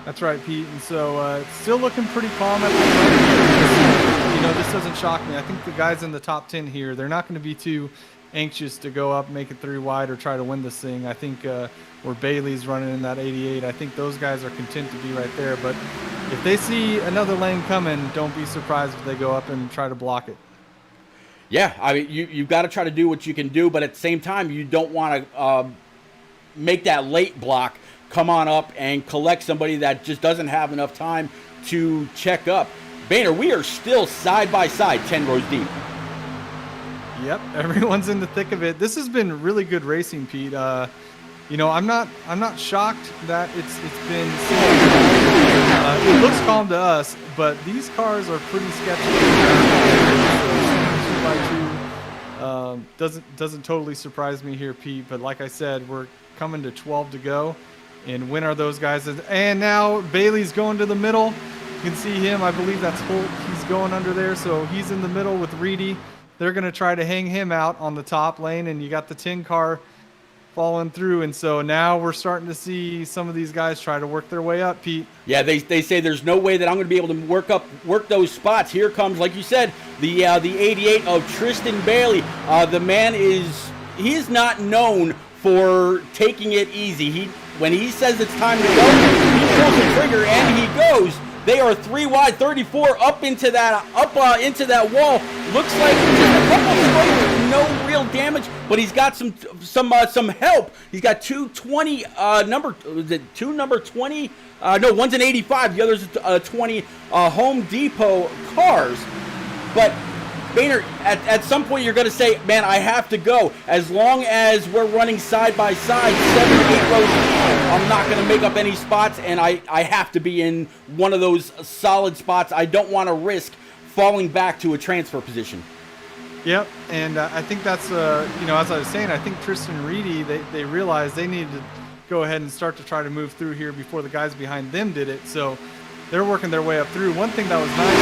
That's right, Pete. And so it's still looking pretty calm at the moment. This doesn't shock me. I think the guys in the top 10 here, they're not going to be too anxious to go up, make it 3 wide, or try to win this thing. I think where Bailey's running in that 88, I think those guys are content to be right there. But if they see another lane coming, don't be surprised if they go up and try to block it. Yeah, I mean, you've got to try to do what you can do, but at the same time, you don't want to make that late block come on up and collect somebody that just doesn't have enough time to check up. Boehner, we are still side by side, 10 rows deep. Yep, everyone's in the thick of it. This has been really good racing, Pete. You know, I'm not shocked that it's been. It looks calm to us, but these cars are pretty sketchy. So 2x2 doesn't totally surprise me here, Pete. But like I said, we're coming to 12 to go, and when are those guys? And now Bailey's going to the middle. You can see him. I believe that's Holt. He's going under there, so he's in the middle with Reedy. They're going to try to hang him out on the top lane, and you got the 10 car falling through. And so now we're starting to see some of these guys try to work their way up, Pete. Yeah, they say there's no way that I'm going to be able to work those spots. Here comes, like you said, the 88 of Tristan Bailey. The man is not known for taking it easy. When he says it's time to go, he pulls the trigger and he goes. They are 3 wide, 34 up into that wall. Looks like just a couple of straight, no real damage, but he's got some help. He's got two 20 number 20. No, one's an 85. The other's 20 Home Depot cars. But Boehner, at some point you're going to say, man, I have to go. As long as we're running side by side, 7 or 8 rows deep, I'm not going to make up any spots, and I have to be in one of those solid spots. I don't want to risk falling back to a transfer position. Yep, and I think that's, you know, as I was saying, I think Tristan and Reedy, they realized they needed to go ahead and start to try to move through here before the guys behind them did it. So they're working their way up through. One thing that was nice,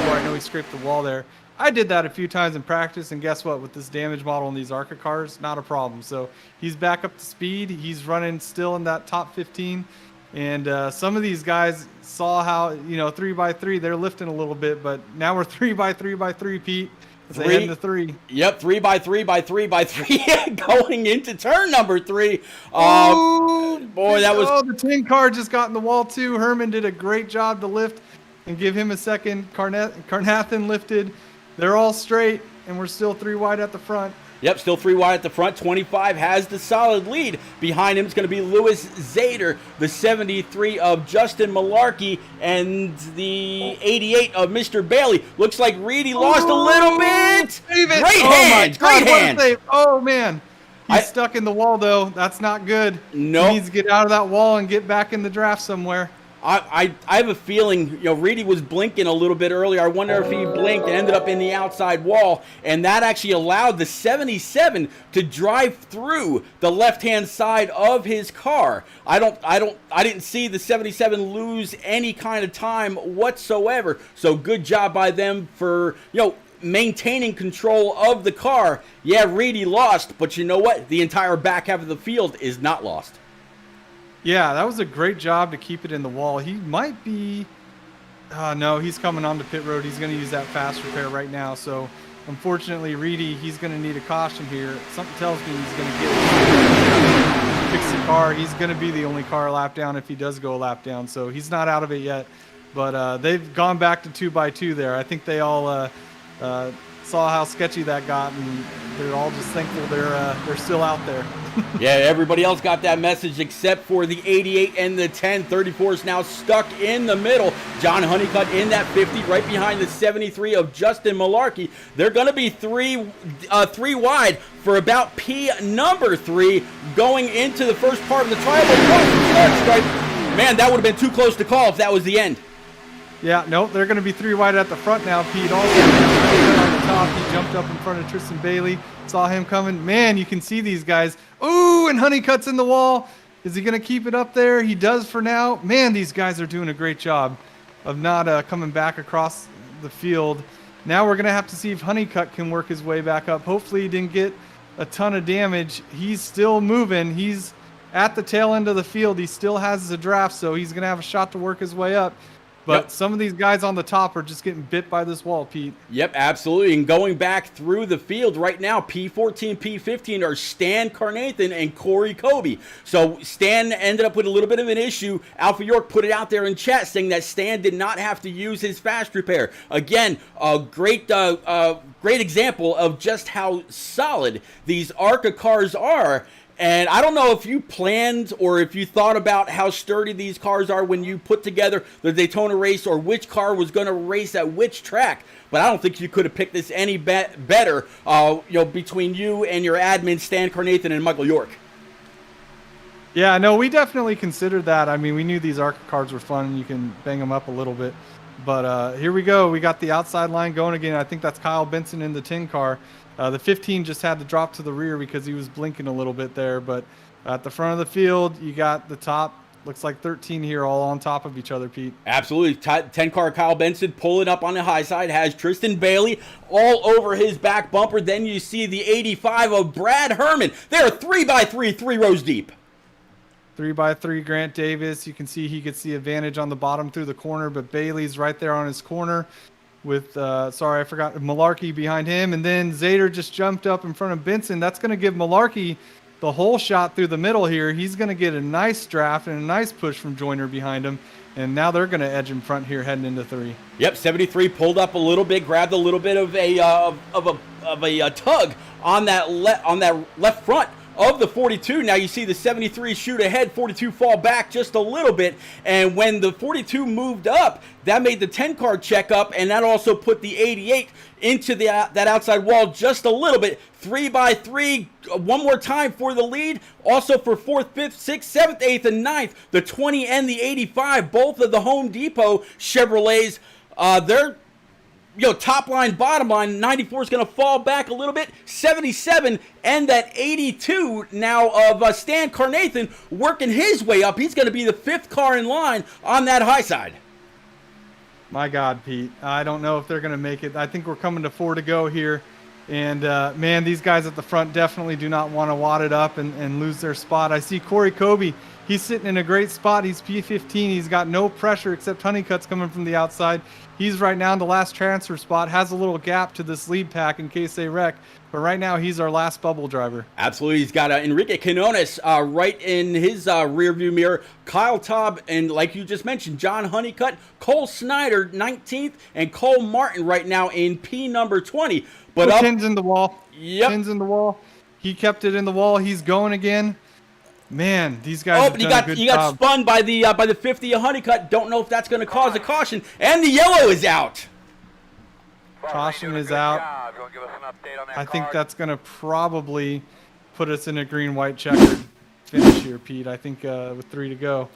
I know he scraped the wall there. I did that a few times in practice, and guess what? With this damage model in these ARCA cars, not a problem. So he's back up to speed. He's running still in that top 15. And some of these guys saw how, you know, 3x3, they're lifting a little bit, but now we're 3x3x3, Pete. They head into 3. Yep, 3x3x3x3 going into turn number 3. Boy, that was. Oh, the 10 car just got in the wall too. Herman did a great job to lift and give him a second. Carnathan lifted. They're all straight, and we're still 3 wide at the front. Yep, still 3 wide at the front. 25 has the solid lead. Behind him is going to be Lewis Zader, the 73 of Justin Malarkey, and the 88 of Mr. Bailey. Looks like Reedy lost a little bit. Great hands. Great hands. Oh, man. He's stuck in the wall, though. That's not good. No. Nope. He needs to get out of that wall and get back in the draft somewhere. I have a feeling, you know, Reedy was blinking a little bit earlier. I wonder if he blinked and ended up in the outside wall, and that actually allowed the 77 to drive through the left-hand side of his car. I didn't see the 77 lose any kind of time whatsoever. So good job by them for, you know, maintaining control of the car. Yeah, Reedy lost, but you know what? The entire back half of the field is not lost. Yeah, that was a great job to keep it in the wall. He might be... no, he's coming onto pit road. He's going to use that fast repair right now. So, unfortunately, Reedy, he's going to need a caution here. Something tells me he's going to fix the car. He's going to be the only car lap down if he does go a lap down. So, he's not out of it yet. But they've gone back to 2x2 there. I think they all saw how sketchy that got, and they're all just thankful they're still out there. Yeah, everybody else got that message except for the 88 and the 10. 34 is now stuck in the middle. John Honeycutt in that 50, right behind the 73 of Justin Malarkey. They're going to be three wide for about P number 3 going into the first part of the trial. Man, that would have been too close to call if that was the end. Yeah, nope, they're going to be 3 wide at the front now. Pete also on the top. He jumped up in front of Tristan Bailey. Saw him coming. Man, you can see these guys. Ooh, and Honeycutt's in the wall. Is he going to keep it up there? He does for now. Man, these guys are doing a great job of not coming back across the field. Now we're going to have to see if Honeycutt can work his way back up. Hopefully he didn't get a ton of damage. He's still moving. He's at the tail end of the field. He still has the draft, so he's going to have a shot to work his way up. But Yep. some of these guys on the top are just getting bit by this wall, Pete. Yep, absolutely. And going back through the field right now, P14, P15 are Stan Carnathan and Corey Kobe. So Stan ended up with a little bit of an issue. Alpha York put it out there in chat saying that Stan did not have to use his fast repair. Again, a great example of just how solid these ARCA cars are. And I don't know if you planned or if you thought about how sturdy these cars are when you put together the Daytona race or which car was going to race at which track. But I don't think you could have picked this any better, between you and your admin, Stan Carnathan and Michael York. Yeah, no, we definitely considered that. I mean, we knew these ARCA cars were fun and you can bang them up a little bit. But here we go. We got the outside line going again. I think that's Kyle Benson in the 10 car. The 15 just had to drop to the rear because he was blinking a little bit there. But at the front of the field, you got the top, looks like 13 here all on top of each other, Pete. Absolutely. 10 car Kyle Benson pulling up on the high side, has Tristan Bailey all over his back bumper. Then you see the 85 of Brad Herman. They're 3x3, 3 rows deep. 3x3 Grant Davis. You can see he gets the advantage on the bottom through the corner, but Bailey's right there on his corner with, sorry, I forgot, Malarkey behind him. And then Zader just jumped up in front of Benson. That's going to give Malarkey the whole shot through the middle here. He's going to get a nice draft and a nice push from Joyner behind him. And now they're going to edge in front here heading into 3. Yep, 73 pulled up a little bit, grabbed a little bit of a tug on that left front of the 42. Now you see the 73 shoot ahead, 42 fall back just a little bit. And when the 42 moved up, that made the 10 car check up, and that also put the 88 into that outside wall just a little bit. 3x3, one more time for the lead. Also for 4th, 5th, 6th, 7th, 8th, and 9th. The 20 and the 85, both of the Home Depot Chevrolets, they're top line, bottom line. 94 is going to fall back a little bit. 77 and that 82 now of Stan Carnathan working his way up. He's going to be the 5th car in line on that high side. My God, Pete. I don't know if they're going to make it. I think we're coming to 4 to go here. And, man, these guys at the front definitely do not want to wad it up and lose their spot. I see Corey Kobe. He's sitting in a great spot. He's P15. He's got no pressure except Honeycutt's coming from the outside. He's right now in the last transfer spot, has a little gap to this lead pack in case they wreck. But right now, he's our last bubble driver. Absolutely. He's got Enrique Quinones right in his rearview mirror. Kyle Taub, and like you just mentioned, John Honeycutt, Cole Snyder, 19th, and Cole Martin right now in P number 20. But Pins in the wall. Yep. Pins in the wall. He kept it in the wall. He's going again. Man, these guys have done a good job. He got spun by the 50 of Honeycutt. Don't know if that's going to cause a caution. And the yellow is out. Caution is out. I think that's going to probably put us in a green-white checkered finish here, Pete. I think with 3 to go.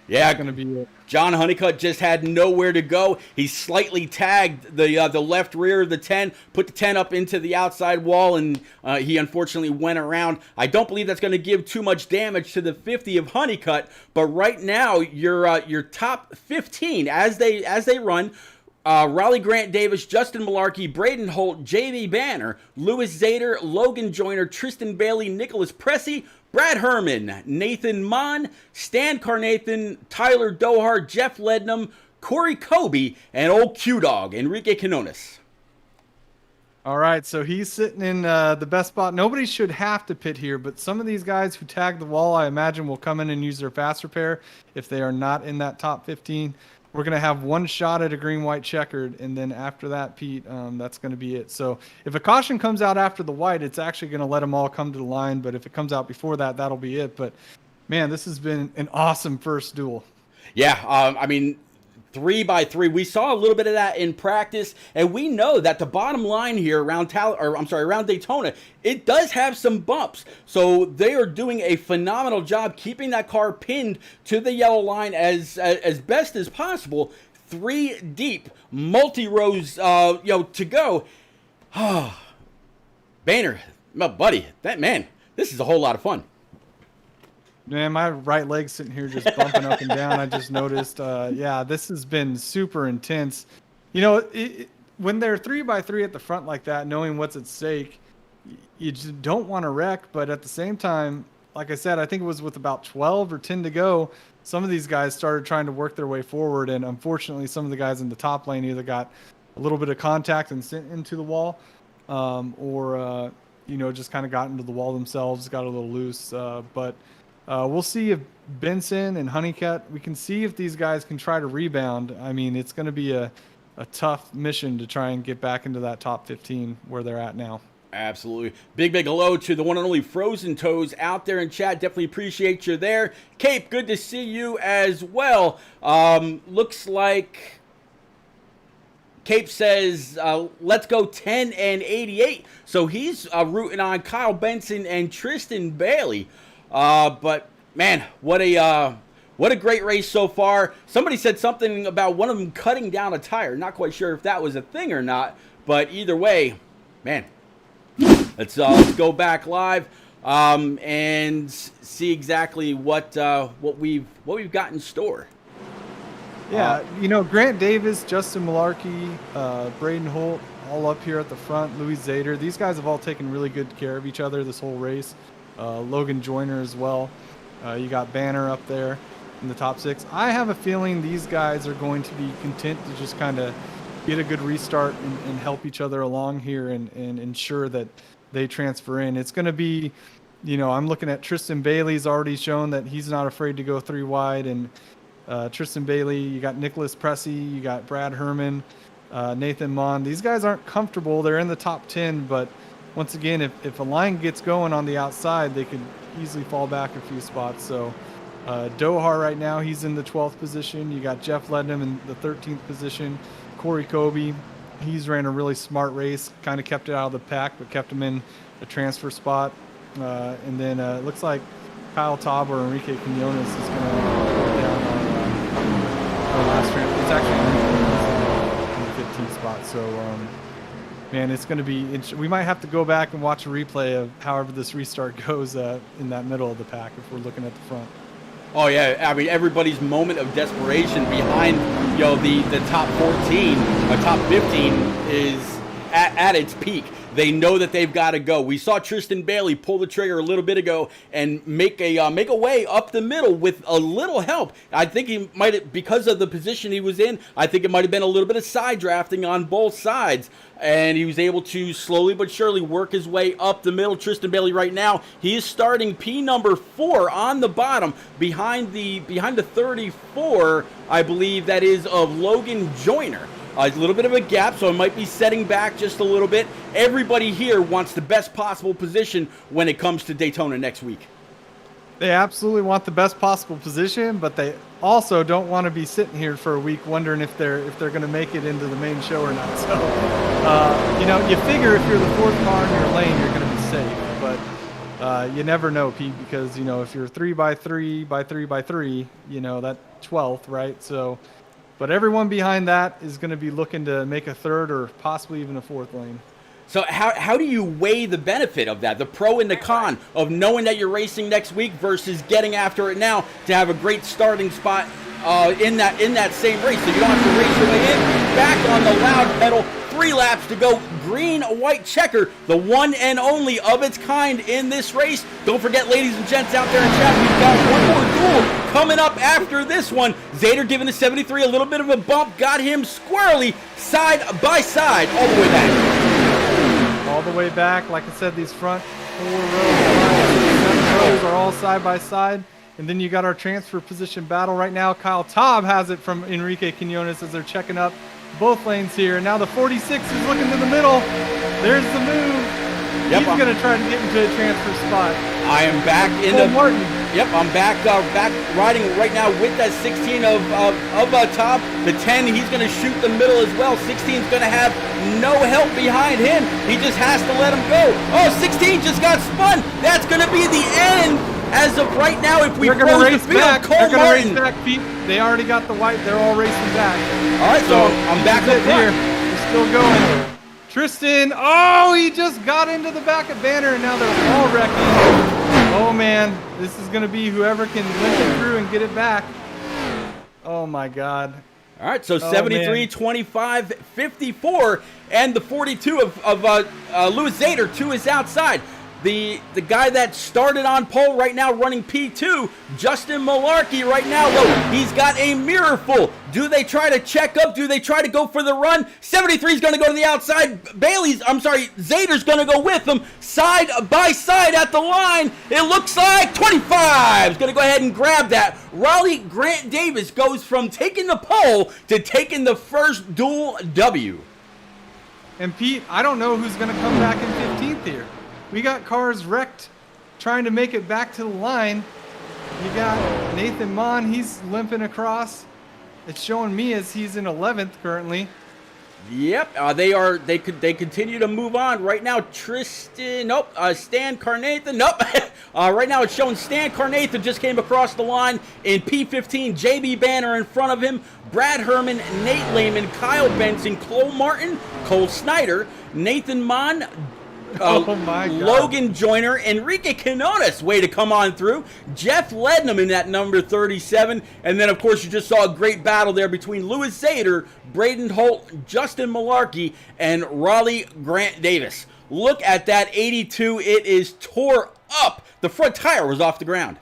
Yeah, that's going to be it. John Honeycutt just had nowhere to go. He slightly tagged the left rear of the 10, put the 10 up into the outside wall, and he unfortunately went around. I don't believe that's going to give too much damage to the 50 of Honeycutt, but right now your top 15 as they run. Raleigh Grant Davis, Justin Malarkey, Braden Holt, J.V. Banner, Lewis Zader, Logan Joyner, Tristan Bailey, Nicholas Pressey, Brad Herman, Nathan Mon, Stan Carnathan, Tyler Dohar, Jeff Lednam, Corey Kobe, and old Q-Dog, Enrique Quinones. All right, so he's sitting in the best spot. Nobody should have to pit here, but some of these guys who tag the wall, I imagine, will come in and use their fast repair if they are not in that top 15. We're going to have one shot at a green-white checkered, and then after that, Pete, that's going to be it. So if a caution comes out after the white, it's actually going to let them all come to the line, but if it comes out before that, that'll be it. But, man, this has been an awesome first duel. Yeah, I mean, 3x3. We saw a little bit of that in practice, and we know that the bottom line here around Daytona, it does have some bumps. So they are doing a phenomenal job keeping that car pinned to the yellow line as best as possible. 3 deep, multi-rows, to go. Banner, my buddy, this is a whole lot of fun. Man, my right leg's sitting here just bumping up and down. I just noticed. Yeah, this has been super intense. When they're 3x3 at the front like that, knowing what's at stake, you just don't want to wreck. But at the same time, like I said, I think it was with about 12 or 10 to go, some of these guys started trying to work their way forward, and unfortunately some of the guys in the top lane either got a little bit of contact and sent into the wall, or just kind of got into the wall themselves, got a little loose. But we'll see if Benson and Honeycutt, we can see if these guys can try to rebound. I mean, it's going to be a tough mission to try and get back into that top 15 where they're at now. Absolutely. Big hello to the one and only Frozen Toes out there in chat. Definitely appreciate you there. Cape, good to see you as well. Looks like Cape says, let's go 10 and 88. So he's rooting on Kyle Benson and Tristan Bailey. But, man, what a great race so far. Somebody said something about one of them cutting down a tire. Not quite sure if that was a thing or not. But either way, man, let's go back live and see exactly what we've got in store. Yeah, Grant Davis, Justin Malarkey, Braden Holt, all up here at the front, Louis Zader. These guys have all taken really good care of each other this whole race. Logan Joyner as well. You got Banner up there in the top 6. I have a feeling these guys are going to be content to just kind of get a good restart and help each other along here and ensure that they transfer in. It's going to be, I'm looking at Tristan Bailey's already shown that he's not afraid to go 3 wide, and Tristan Bailey, you got Nicholas Pressey, you got Brad Herman, Nathan Mon. These guys aren't comfortable. They're in the top 10, but once again, if a line gets going on the outside, they could easily fall back a few spots. So Dohar right now, he's in the 12th position. You got Jeff Lednam in the 13th position. Corey Kobe, he's ran a really smart race, kind of kept it out of the pack, but kept him in a transfer spot. And then it looks like Kyle Taub or Enrique Quinones is going to go down on last transfer. It's actually in the 15th spot. So, man, it's going to be we might have to go back and watch a replay of however this restart goes in that middle of the pack if we're looking at the front. Oh, yeah. I mean, everybody's moment of desperation behind, the top 14, or top 15 is at its peak. They know that they've got to go. We saw Tristan Bailey pull the trigger a little bit ago and make a way up the middle with a little help. I think he might have, because of the position he was in, I think it might have been a little bit of side drafting on both sides. And he was able to slowly but surely work his way up the middle. Tristan Bailey right now, he is starting P number 4 on the bottom behind the 34, I believe that is, of Logan Joyner. A little bit of a gap, so it might be setting back just a little bit. Everybody here wants the best possible position when it comes to Daytona next week. They absolutely want the best possible position, but they also don't want to be sitting here for a week wondering if they're going to make it into the main show or not. So, you figure if you're the 4th car in your lane, you're going to be safe. But you never know, Pete, because if you're 3x3 by 3x3, that 12th, right? So. But everyone behind that is going to be looking to make a 3rd or possibly even a 4th lane. So how do you weigh the benefit of that, the pro and the con of knowing that you're racing next week versus getting after it now to have a great starting spot in that same race, so you don't have to race your way in, back on the loud pedal, 3 laps to go, green, white checker, the one and only of its kind in this race. Don't forget, ladies and gents out there in chat, we've got one more duel coming up after this one. Zader giving the 73 a little bit of a bump, got him squarely side by side all the way back. All the way back. Like I said, these front 4 rows, 5, 6, 7 rows are all side by side. And then you got our transfer position battle right now. Kyle Taub has it from Enrique Quinones as they're checking up both lanes here. And now the 46 is looking to the middle. There's the move. Yep, he's going to try to get into a transfer spot. I am back in the Martin. Yep, I'm back riding right now with that 16 of Taub. The 10, he's going to shoot the middle as well. 16 is going to have no help behind him. He just has to let him go. Oh, 16 just got spun. That's going to be the end. As of right now, if we they're going to race back, Cole Martin. Race back, Pete. They already got the white. They're all racing back. All right, so I'm back up here. We're still going. Tristan, he just got into the back of Banner, and now they're all wrecking. Oh, man. This is going to be whoever can limp it through and get it back. Oh, my God. All right, so 73, 25, 54, and the 42 of Louis Zader to his outside. The guy that started on pole right now running P2, Justin Malarkey right now, though, he's got a mirror full. Do they try to check up? Do they try to go for the run? 73 is going to go to the outside. Zader's going to go with him. Side by side at the line. It looks like 25 is going to go ahead and grab that. Raleigh Grant Davis goes from taking the pole to taking the first dual W. And Pete, I don't know who's going to come back in 15th here. We got cars wrecked trying to make it back to the line. You got Nathan Mon, he's limping across. It's showing me as he's in 11th currently. Yep, they continue to move on right now. Stan Carnathan, right now it's showing Stan Carnathan just came across the line in P15. JB Banner in front of him. Brad Herman, Nate Lehman, Kyle Benson, Cole Martin, Cole Snyder, Nathan Mon, oh my God. Logan Joyner, Enrique Quinones, way to come on through. Jeff Lednam in that number 37. And then, of course, you just saw a great battle there between Lewis Zader, Braden Holt, Justin Malarkey, and Raleigh Grant Davis. Look at that 82. It is tore up. The front tire was off the ground.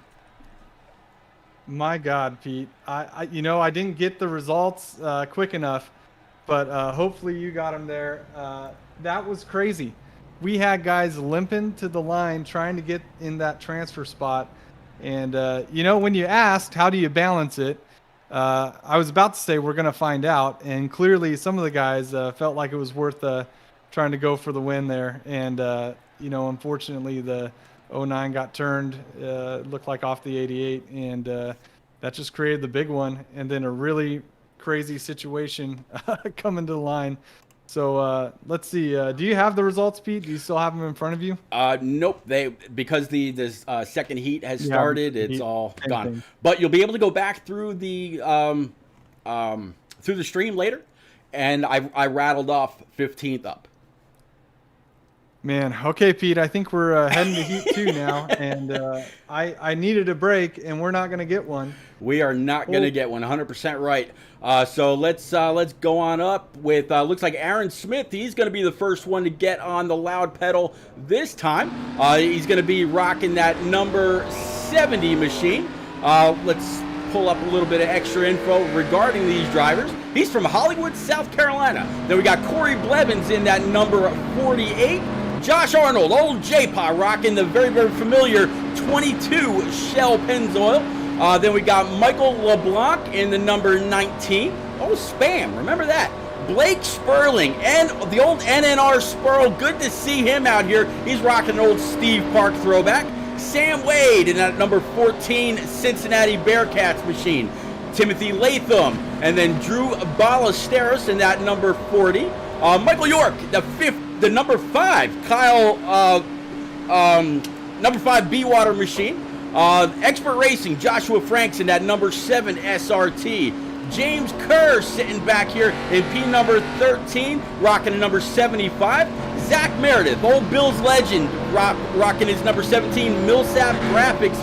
My God, Pete. I didn't get the results quick enough, but hopefully you got them there. That was crazy. We had guys limping to the line trying to get in that transfer spot. And, when you asked, how do you balance it? I was about to say we're going to find out. And clearly some of the guys felt like it was worth trying to go for the win there. And, unfortunately the 09 got turned, looked like off the 88. And that just created the big one. And then a really crazy situation coming to the line. So let's see. Do you have the results, Pete? Do you still have them in front of you? Nope. Because the second heat has started, it's all gone. Thing. But you'll be able to go back through the stream later, and I rattled off 15th up. Man, okay, Pete. I think we're heading to Heat 2 now, and I needed a break, and we're not going to get one. We are not going to get one. 100% right. So let's go on up with looks like Aaron Smith. He's going to be the first one to get on the loud pedal this time. He's going to be rocking that number 70 machine. Let's pull up a little bit of extra info regarding these drivers. He's from Hollywood, South Carolina. Then we got Corey Blevins in that number 48. Josh Arnold, old J-Pa, rocking the very, very familiar 22 Shell Pennzoil. Then we got Michael LeBlanc in the number 19. Oh, Spam, remember that. Blake Sperling and the old NNR Spurl. Good to see him out here. He's rocking an old Steve Park throwback. Sam Wade in that number 14 Cincinnati Bearcats machine. Timothy Latham, and then Drew Ballesteros in that number 40. Michael York, the number 5 Kyle, number 5 BeWater machine. Expert Racing, Joshua Franks in that number 7 SRT. James Kerr sitting back here in P number 13, rocking a number 75. Zach Meredith, old Bills legend, rocking his number 17 Millsap Graphics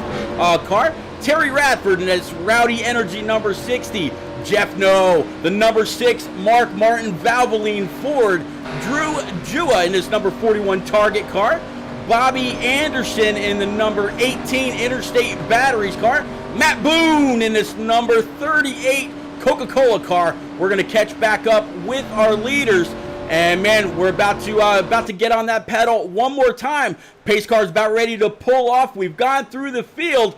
car. Terry Radford in his Rowdy Energy number 60. Jeff No, the number 6 Mark Martin Valvoline Ford. Drew Jua in his number 41 Target car. Bobby Anderson in the number 18 Interstate Batteries car. Matt Boone in this number 38 Coca-Cola car. We're going to catch back up with our leaders. And man, we're about to get on that pedal one more time. Pace car's about ready to pull off. We've gone through the field.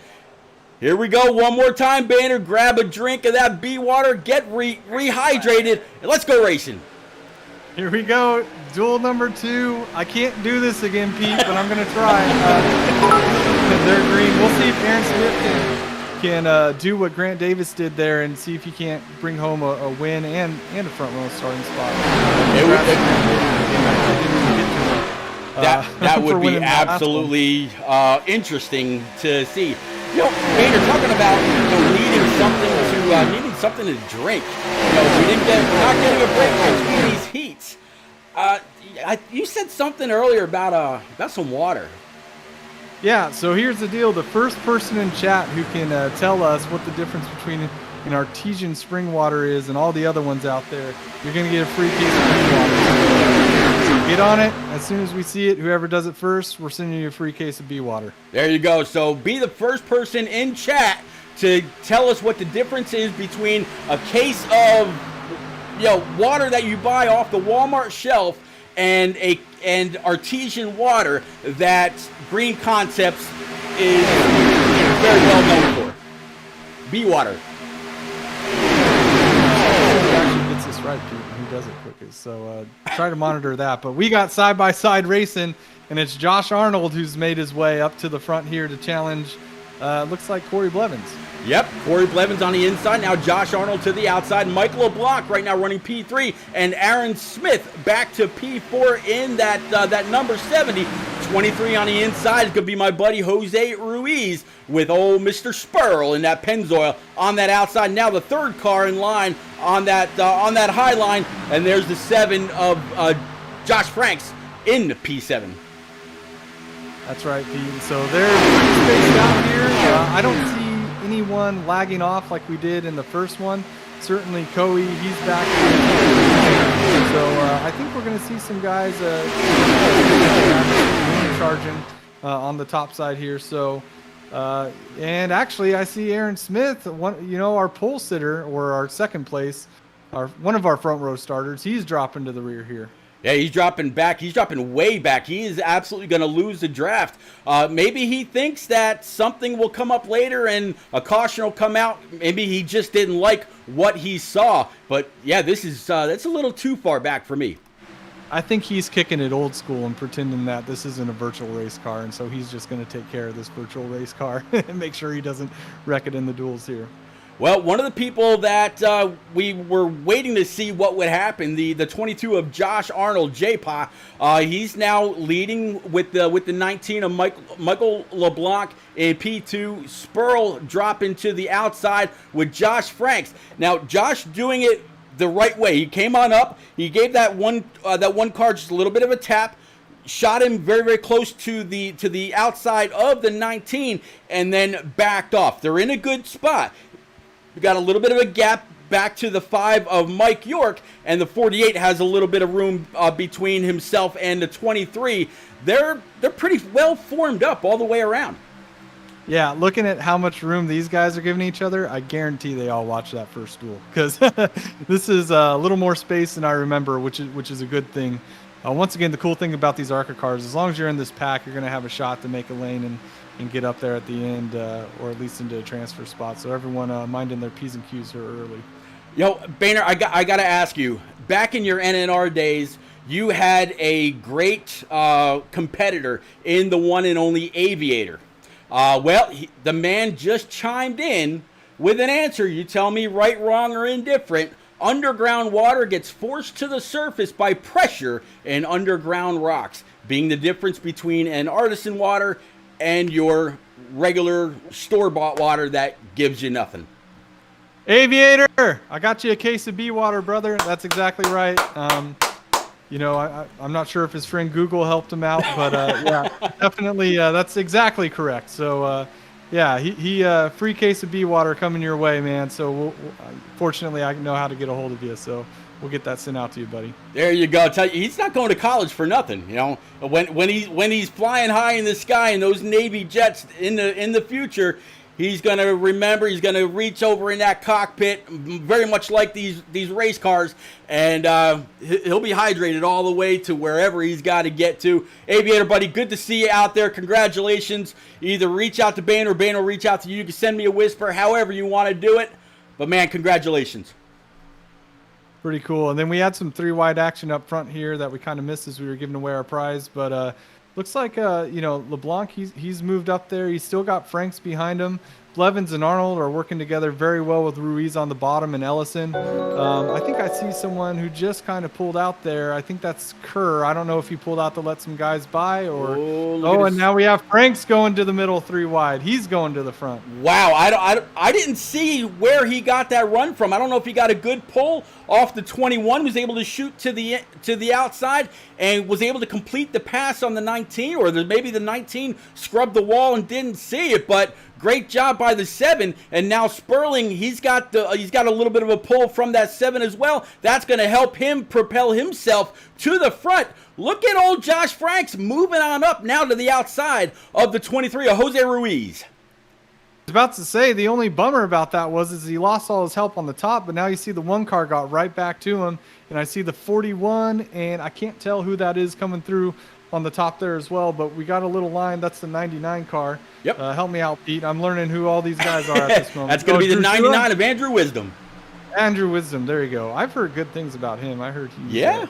Here we go one more time, Banner. Grab a drink of that BeWater, get rehydrated, and let's go racing. Here we go. Duel number 2. I can't do this again, Pete, but I'm going to try. They're green. We'll see if Aaron Smith can do what Grant Davis did there and see if he can't bring home a win and a front row starting spot. That would be absolutely interesting to see. You know, Bader, talking about needing something to drink. You know, we're not getting a break between these heats. You said something earlier about some water. Yeah, so here's the deal. The first person in chat who can tell us what the difference between an artesian spring water is and all the other ones out there, you're going to get a free case of water. get on it as soon as we see it. Whoever does it first, we're sending you a free case of BeWater. There you go. So be the first person in chat to tell us what the difference is between a case of water that you buy off the Walmart shelf and artesian water that Green Concepts is very well known for. BeWater. Who actually gets this right, Pete? Who does it quickest? So try to monitor that. But we got side-by-side racing, and it's Josh Arnold who's made his way up to the front here to challenge. Looks like Corey Blevins. Yep, Corey Blevins on the inside. Now Josh Arnold to the outside. Mike LeBlanc right now running P3. And Aaron Smith back to P4 in that number 70. 23 on the inside is going to be my buddy Jose Ruiz with old Mr. Spurl in that Pennzoil on that outside. Now the third car in line on that high line. And there's the 7 of Josh Franks in P7. That's right, Pete. So they're pretty spaced out here. I don't see anyone lagging off like we did in the first one. Certainly Coey, he's back. So I think we're going to see some guys charging on the top side here. So and actually I see Aaron Smith, our pole sitter or our second place, one of our front row starters, he's dropping to the rear here. Yeah, he's dropping back. He's dropping way back. He is absolutely going to lose the draft. Maybe he thinks that something will come up later and a caution will come out. Maybe he just didn't like what he saw. But yeah, that's a little too far back for me. I think he's kicking it old school and pretending that this isn't a virtual race car, and so he's just going to take care of this virtual race car and make sure he doesn't wreck it in the duels here. Well, one of the people that we were waiting to see what would happen, the 22 of Josh Arnold, J-Pa, he's now leading with the 19 of Michael LeBlanc in P2. Spurl dropping to the outside with Josh Franks. Now, Josh doing it the right way. He came on up. He gave that one car just a little bit of a tap. Shot him very, very close to the outside of the 19 and then backed off. They're in a good spot. We got a little bit of a gap back to the 5 of Mike York, and the 48 has a little bit of room between himself and the 23. They're pretty well formed up all the way around. Yeah, looking at how much room these guys are giving each other, I guarantee they all watched that first duel because this is a little more space than I remember, which is a good thing. Once again, the cool thing about these ARCA cars, as long as you're in this pack, you're going to have a shot to make a lane and get up there at the end, or at least into a transfer spot. So everyone minding their P's and Q's here early. Boehner, I got to ask you, back in your NNR days, you had a great competitor in the one and only Aviator. The man just chimed in with an answer. You tell me right, wrong, or indifferent. Underground water gets forced to the surface by pressure in underground rocks, being the difference between an artisan water and your regular store-bought water that gives you nothing. Aviator, I got you a case of BeWater, brother. That's exactly right. I'm not sure if his friend Google helped him out, but yeah, definitely that's exactly correct. So yeah, he free case of BeWater coming your way, man. So fortunately, I know how to get a hold of you. So we'll get that sent out to you, buddy. There you go. Tell you, he's not going to college for nothing. When he's flying high in the sky in those Navy jets in the future, he's going to remember. He's going to reach over in that cockpit, very much like these race cars, and he'll be hydrated all the way to wherever he's got to get to. Aviator, buddy, good to see you out there. Congratulations. Either reach out to Boehner or Boehner will reach out to you. You can send me a whisper, however you want to do it. But man, congratulations. Pretty cool. And then we had some 3-wide action up front here that we kind of missed as we were giving away our prize. But looks like, LeBlanc, he's moved up there. He's still got Franks behind him. Blevins and Arnold are working together very well with Ruiz on the bottom and Ellison. I think I see someone who just kind of pulled out there. I think that's Kerr. I don't know if he pulled out to let some guys by or... and now we have Franks going to the middle 3-wide. He's going to the front. Wow, I didn't see where he got that run from. I don't know if he got a good pull off the 21, was able to shoot to the outside and was able to complete the pass on the 19, or maybe the 19 scrubbed the wall and didn't see it, but Great job by the 7, and now Sperling, he's got a little bit of a pull from that 7 as well. That's going to help him propel himself to the front. Look at old Josh Franks moving on up now to the outside of the 23 of Jose Ruiz. I was about to say, the only bummer about that is he lost all his help on the top, but now you see the 1 car got right back to him, and I see the 41, and I can't tell who that is coming through on the top there as well, but we got a little line. That's the 99 car. Yep. Help me out, Pete. I'm learning who all these guys are at this moment. That's going to be the 99 of Andrew Wisdom. Andrew Wisdom, there you go. I've heard good things about him. I heard he's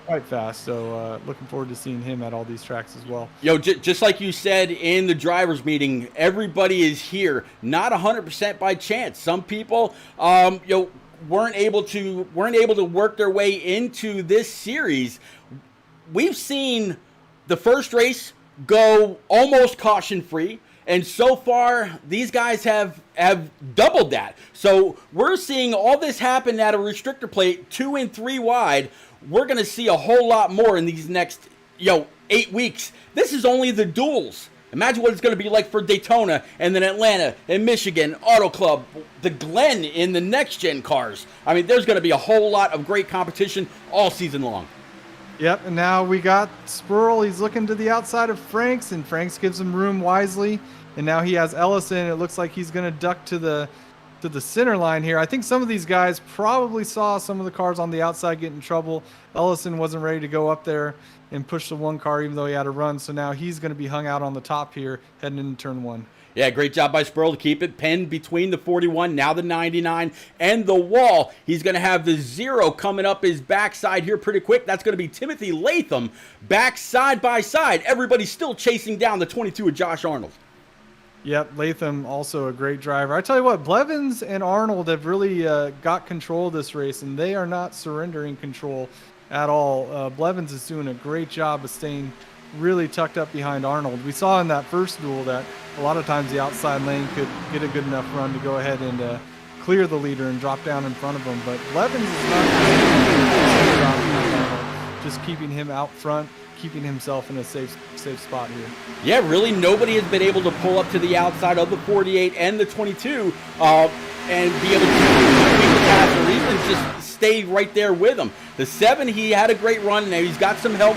quite fast, so looking forward to seeing him at all these tracks as well. Yo, just like you said in the drivers meeting, everybody is here, not 100% by chance. Some people, weren't able to work their way into this series. We've seen the first race go almost caution-free, and so far these guys have doubled that. So we're seeing all this happen at a restrictor plate 2 and 3 wide. We're going to see a whole lot more in these next 8 weeks. This is only the duels. Imagine what it's going to be like for Daytona, and then Atlanta, and Michigan, Auto Club, the Glen in the next-gen cars. I mean, there's going to be a whole lot of great competition all season long. Yep, and now we got Spurl. He's looking to the outside of Franks, and Franks gives him room wisely. And now he has Ellison. It looks like he's going to duck to the center line here. I think some of these guys probably saw some of the cars on the outside get in trouble. Ellison wasn't ready to go up there and push the 1 car even though he had a run. So now he's going to be hung out on the top here heading into turn 1. Yeah, great job by Spurl to keep it pinned between the 41, now the 99, and the wall. He's going to have the 0 coming up his backside here pretty quick. That's going to be Timothy Latham back side by side. Everybody's still chasing down the 22 of Josh Arnold. Yep, Latham also a great driver. I tell you what, Blevins and Arnold have really got control of this race, and they are not surrendering control at all. Blevins is doing a great job of staying really tucked up behind Arnold. We saw in that first duel that a lot of times the outside lane could get a good enough run to go ahead and clear the leader and drop down in front of him. But Blevins is not just keeping him out front, keeping himself in a safe spot here. Yeah, really nobody has been able to pull up to the outside of the 48 and the 22 and be able to complete the pass or even just stay right there with him. The 7, he had a great run. Now he's got some help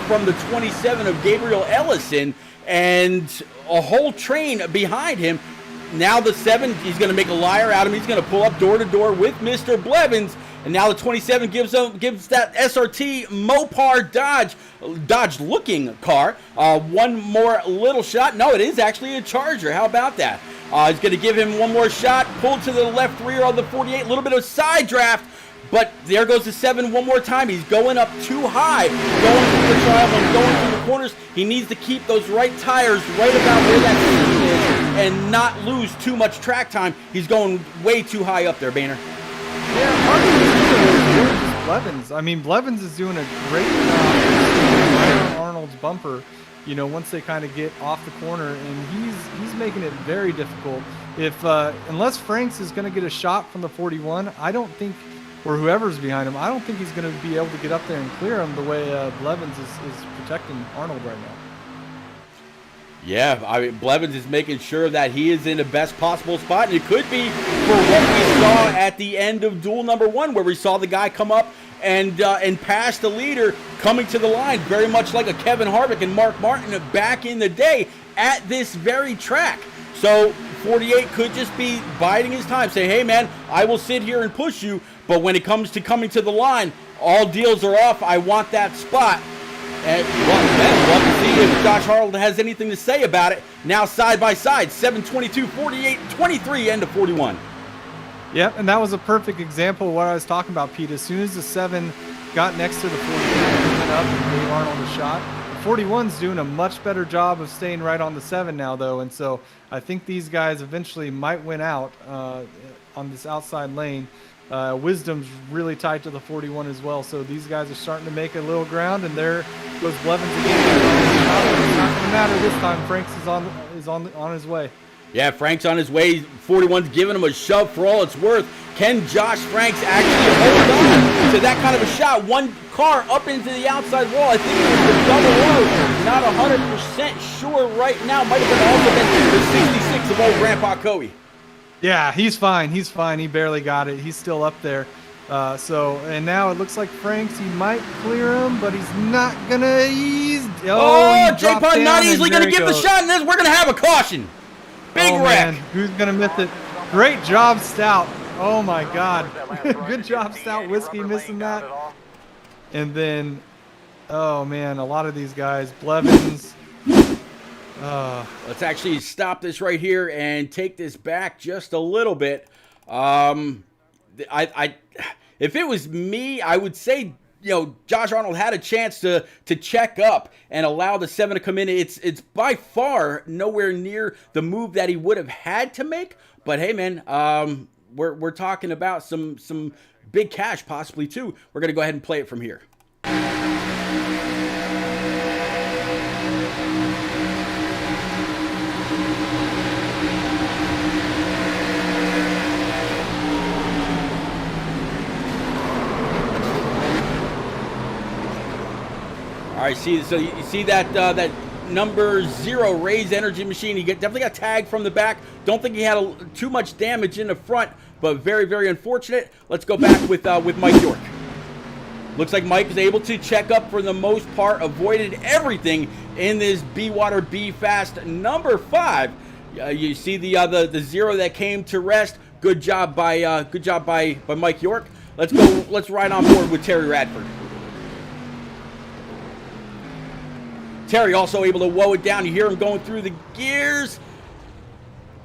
from the 27 of Gabriel Ellison and a whole train behind him. Now the 7, he's going to make a liar out of him. He's going to pull up door to door with Mr. Blevins. And now the 27 gives that SRT Mopar Dodge looking car one more little shot. No, it is actually a Charger. How about that? He's going to give him one more shot. Pulled to the left rear of the 48. A little bit of side draft. But there goes the 7 one more time. He's going up too high, going through the trial and going through the corners. He needs to keep those right tires right about where that seam is and not lose too much track time. He's going way too high up there, Boehner. Yeah, part of it is Blevins. I mean, Blevins is doing a great job right on Arnold's bumper, once they kind of get off the corner, and he's making it very difficult. If unless Franks is going to get a shot from the 41, I don't think, or whoever's behind him, I don't think he's going to be able to get up there and clear him the way Blevins is protecting Arnold right now. Yeah, I mean, Blevins is making sure that he is in the best possible spot, and it could be for what we saw at the end of duel number 1, where we saw the guy come up and pass the leader coming to the line, very much like a Kevin Harvick and Mark Martin back in the day at this very track. So 48 could just be biding his time, say, hey man, I will sit here and push you, but when it comes to coming to the line, all deals are off. I want that spot. And we'll have to see if Josh Arnold has anything to say about it. Now side by side, 7:22, 48, 23, end of 41. Yep, and that was a perfect example of what I was talking about, Pete. As soon as the 7 got next to the 48, he went up and gave Arnold a shot. The 41's doing a much better job of staying right on the 7 now, though, and so I think these guys eventually might win out on this outside lane. Wisdom's really tight to the 41 as well, so these guys are starting to make a little ground, and there goes Blevins again. It's not going to matter this time. Franks is on his way. Yeah, Frank's on his way. 41's giving him a shove for all it's worth. Can Josh Franks actually hold on to that kind of a shot? One car up into the outside wall. I think it was the double O. Not 100% sure right now. Might have been also been the some old Grandpa Coey. Yeah, he's fine. He's fine. He barely got it. He's still up there. And now it looks like Franks, he might clear him, but he's not gonna ease. J-Pod not easily gonna give the shot in this. We're gonna have a caution. Big wreck. Man. Who's gonna miss it? Great job, Stout. Oh my God. Good job, Stout Whiskey, missing that. And then, oh man, a lot of these guys, Blevins. Let's actually stop this right here and take this back just a little bit. If it was me, I would say, Josh Arnold had a chance to check up and allow the 7 to come in. It's by far nowhere near the move that he would have had to make. But hey, man, we're talking about some big cash possibly too. We're gonna go ahead and play it from here. All right, so you see that that number 0 Ray's energy machine. He definitely got tagged from the back. Don't think he had too much damage in the front, but very, very unfortunate. Let's go back with Mike York. Looks like Mike is able to check up for the most part, avoided everything in this BeWater BeFast number 5. You see the 0 that came to rest. Good job by Mike York. Let's go. Let's ride on board with Terry Radford. Terry also able to woe it down. You hear him going through the gears.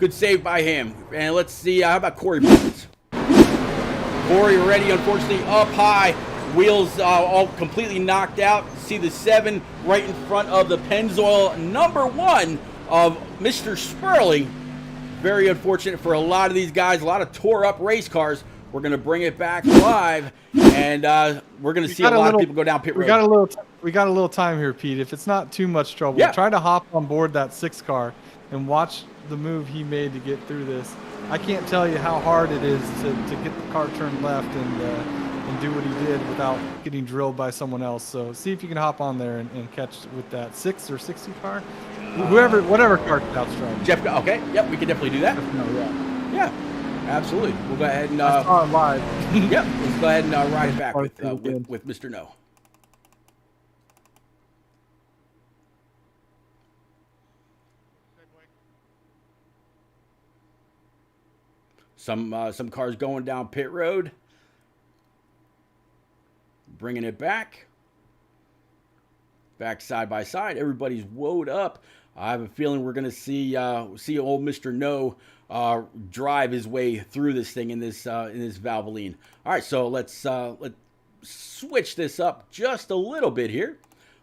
Good save by him. And let's see, how about Corey Burns? Corey already, unfortunately, up high. Wheels all completely knocked out. See the 7 right in front of the Pennzoil number 1 of Mr. Sperling. Very unfortunate for a lot of these guys. A lot of tore up race cars. We're going to bring it back live, and we're going to see a lot of people go down pit road. We got a little time here, Pete. If it's not too much trouble, try to hop on board that 6 car and watch the move he made to get through this. I can't tell you how hard it is to get the car turned left and do what he did without getting drilled by someone else. So see if you can hop on there and catch with that 6 or 60 car, whatever car Stout's driving. Jeff, okay, yep, we can definitely do that. Yeah. Absolutely. We'll go ahead and I saw it live. Yep. Let's go ahead and ride it back with Mr. No. Some cars going down pit road. Bringing it back side by side. Everybody's woed up. I have a feeling we're going to see old Mr. No drive his way through this thing in this Valvoline. All right, so let's switch this up just a little bit here.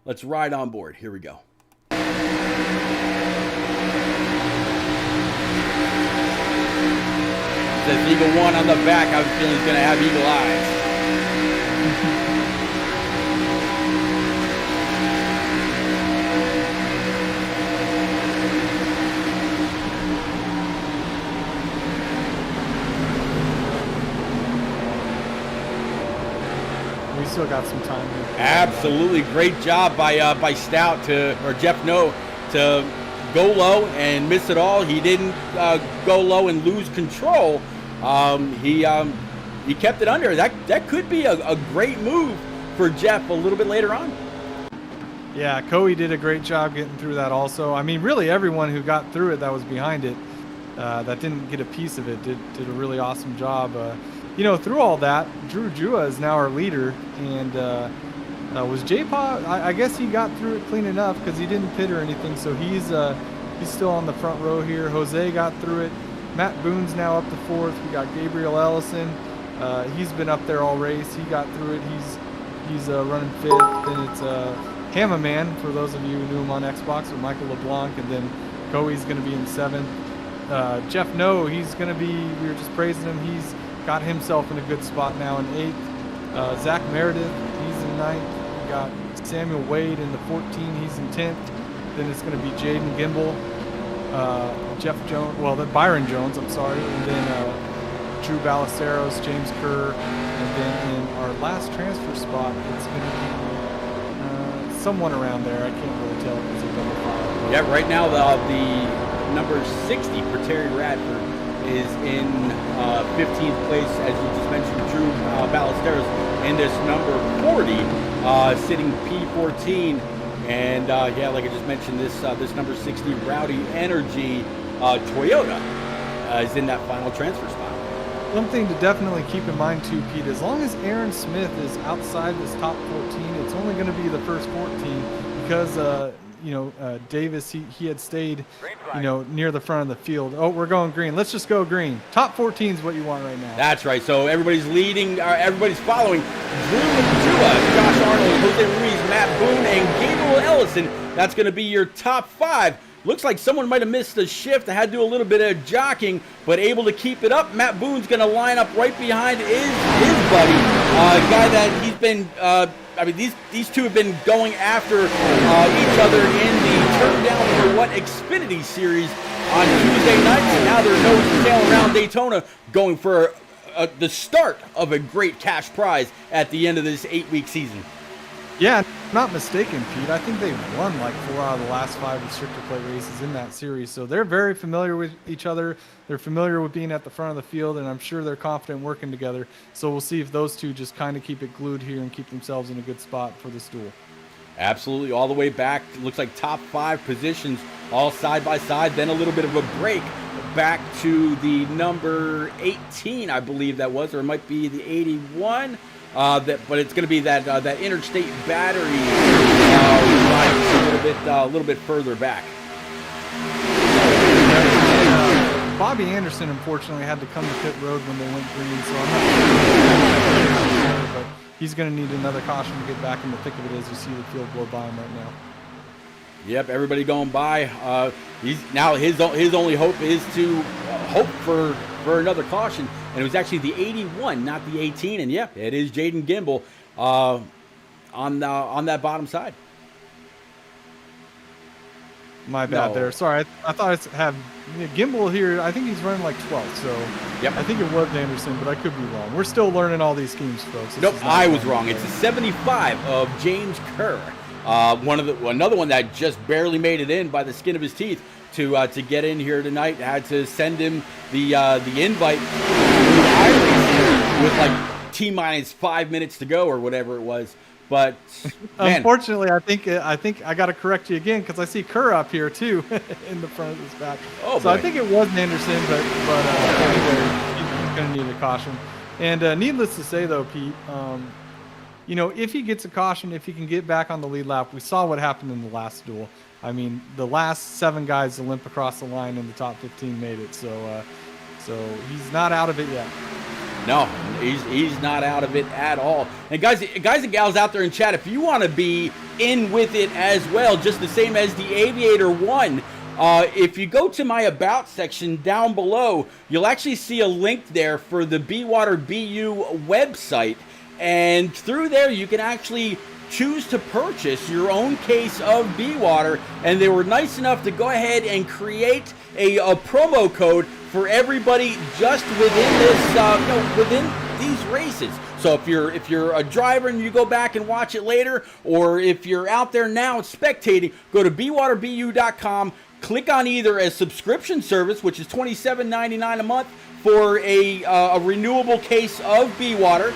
Let's ride on board. Here we go. Says Eagle 1 on the back. I have a feeling he's going to have eagle eyes. We still got some time here. Absolutely, great job by Stout or Jeff No to go low and miss it all. He didn't go low and lose control. He kept it under. That could be a great move for Jeff a little bit later on. Yeah, Coey did a great job getting through that also. I mean, really everyone who got through it that was behind it, that didn't get a piece of it, did a really awesome job. Through all that, Drew Jua is now our leader, and was J-Paw, I guess he got through it clean enough because he didn't pit or anything, so he's still on the front row here. Jose got through it. Matt Boone's now up to 4th. We got Gabriel Ellison. He's been up there all race. He got through it. He's running 5th. Then it's Hammer Man, for those of you who knew him on Xbox, with Michael LeBlanc, and then Coey's going to be in 7th. Jeff No, he's going to be, we were just praising him, he's got himself in a good spot now in 8th. Zach Meredith, he's in 9th. We got Samuel Wade in the 14, he's in 10th. Then it's going to be Jaden Gimbel, Byron Jones, I'm sorry, and then Drew Ballesteros, James Kerr, and then in our last transfer spot, it's going to be someone around there. I can't really tell if it's a double file. Yeah, right now the number 60 for Terry Radford is in 15th place, as you just mentioned, Drew Ballesteros, and this number 40 sitting P14. And yeah, like I just mentioned, this number 60 Rowdy Energy Toyota is in that final transfer spot. Something to definitely keep in mind too, Pete, as long as Aaron Smith is outside this top 14, it's only going to be the first 14 because, Davis, he had stayed, near the front of the field. Oh, we're going green. Let's just go green. Top 14 is what you want right now. That's right. So everybody's leading, everybody's following. Drew Josh Arnold, Jose Ruiz, Matt Boone, and Gabriel Ellison. That's going to be your top 5. Looks like someone might have missed the shift. I had to do a little bit of jockeying, but able to keep it up. Matt Boone's going to line up right behind his buddy, a guy that he's been, these two have been going after each other in the Turn Down for What Xfinity series on Tuesday nights, and now they're nose to tail around Daytona going for the start of a great cash prize at the end of this 8-week season. Yeah, not mistaken, Pete. I think they've won like 4 out of the last 5 restrictor plate races in that series. So they're very familiar with each other. They're familiar with being at the front of the field, and I'm sure they're confident working together. So we'll see if those two just kind of keep it glued here and keep themselves in a good spot for this duel. Absolutely, all the way back. It looks like top 5 positions, all side by side. Then a little bit of a break back to the number 18, I believe that was, or it might be the 81. But it's going to be that interstate battery a little bit further back. Bobby Anderson unfortunately had to come to pit road when they went green, so I'm not sure, but he's going to need another caution to get back in the thick of it as you see the field blow by him right now. Yep, everybody going by. He's now his only hope is to hope for another caution, and it was actually the 81, not the 18. And yeah, it is Jaden Gimbel on that bottom side. My bad there. Sorry, I thought it's have Gimbel here. I think he's running like 12th, so yep. I think it was Anderson, but I could be wrong. We're still learning all these schemes, folks. Nope, I was wrong. It's a 75 of James Kerr. Another one that just barely made it in by the skin of his teeth to get in here tonight. Had to send him the invite to iRacing with like T-minus 5 minutes to go or whatever it was. But man, unfortunately, I think I got to correct you again because I see Kerr up here too in the front of his back. Oh, so boy. I think it was Anderson, but anyway, he's going to need a caution. And needless to say, though, Pete, if he gets a caution, if he can get back on the lead lap, we saw what happened in the last duel. I mean, the last 7 guys to limp across the line in the top 15 made it. So he's not out of it yet. No, he's not out of it at all. And guys and gals out there in chat, if you want to be in with it as well, just the same as the Aviator 1, if you go to my About section down below, you'll actually see a link there for the BeWater BU website. And through there, you can actually choose to purchase your own case of BeWater. And they were nice enough to go ahead and create a promo code for everybody just within this, within these races. So if you're a driver and you go back and watch it later, or if you're out there now spectating, go to BeWaterBU.com, click on either a subscription service, which is $27.99 a month for a renewable case of BeWater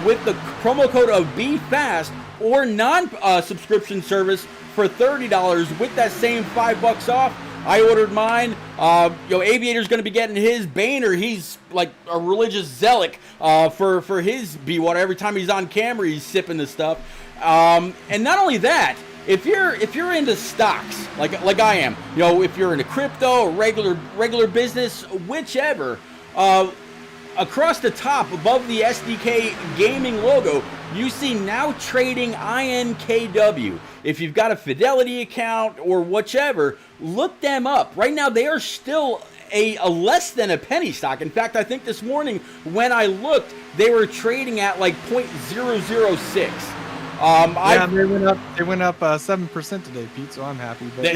with the promo code of BeFast, or non-subscription service for $30 with that same $5 off. I ordered mine. Aviator's going to be getting his. Boehner, he's like a religious zealot for his BeWater. Every time he's on camera, he's sipping the stuff. And not only that, if you're into stocks like I am, if you're into crypto or regular business, whichever, across the top above the SDK Gaming logo, you see Now Trading INKW. If you've got a Fidelity account or whichever, look them up. Right now, they are still a less than a penny stock. In fact, I think this morning when I looked, they were trading at like 0.006. They went up 7% today, Pete. So I'm happy. But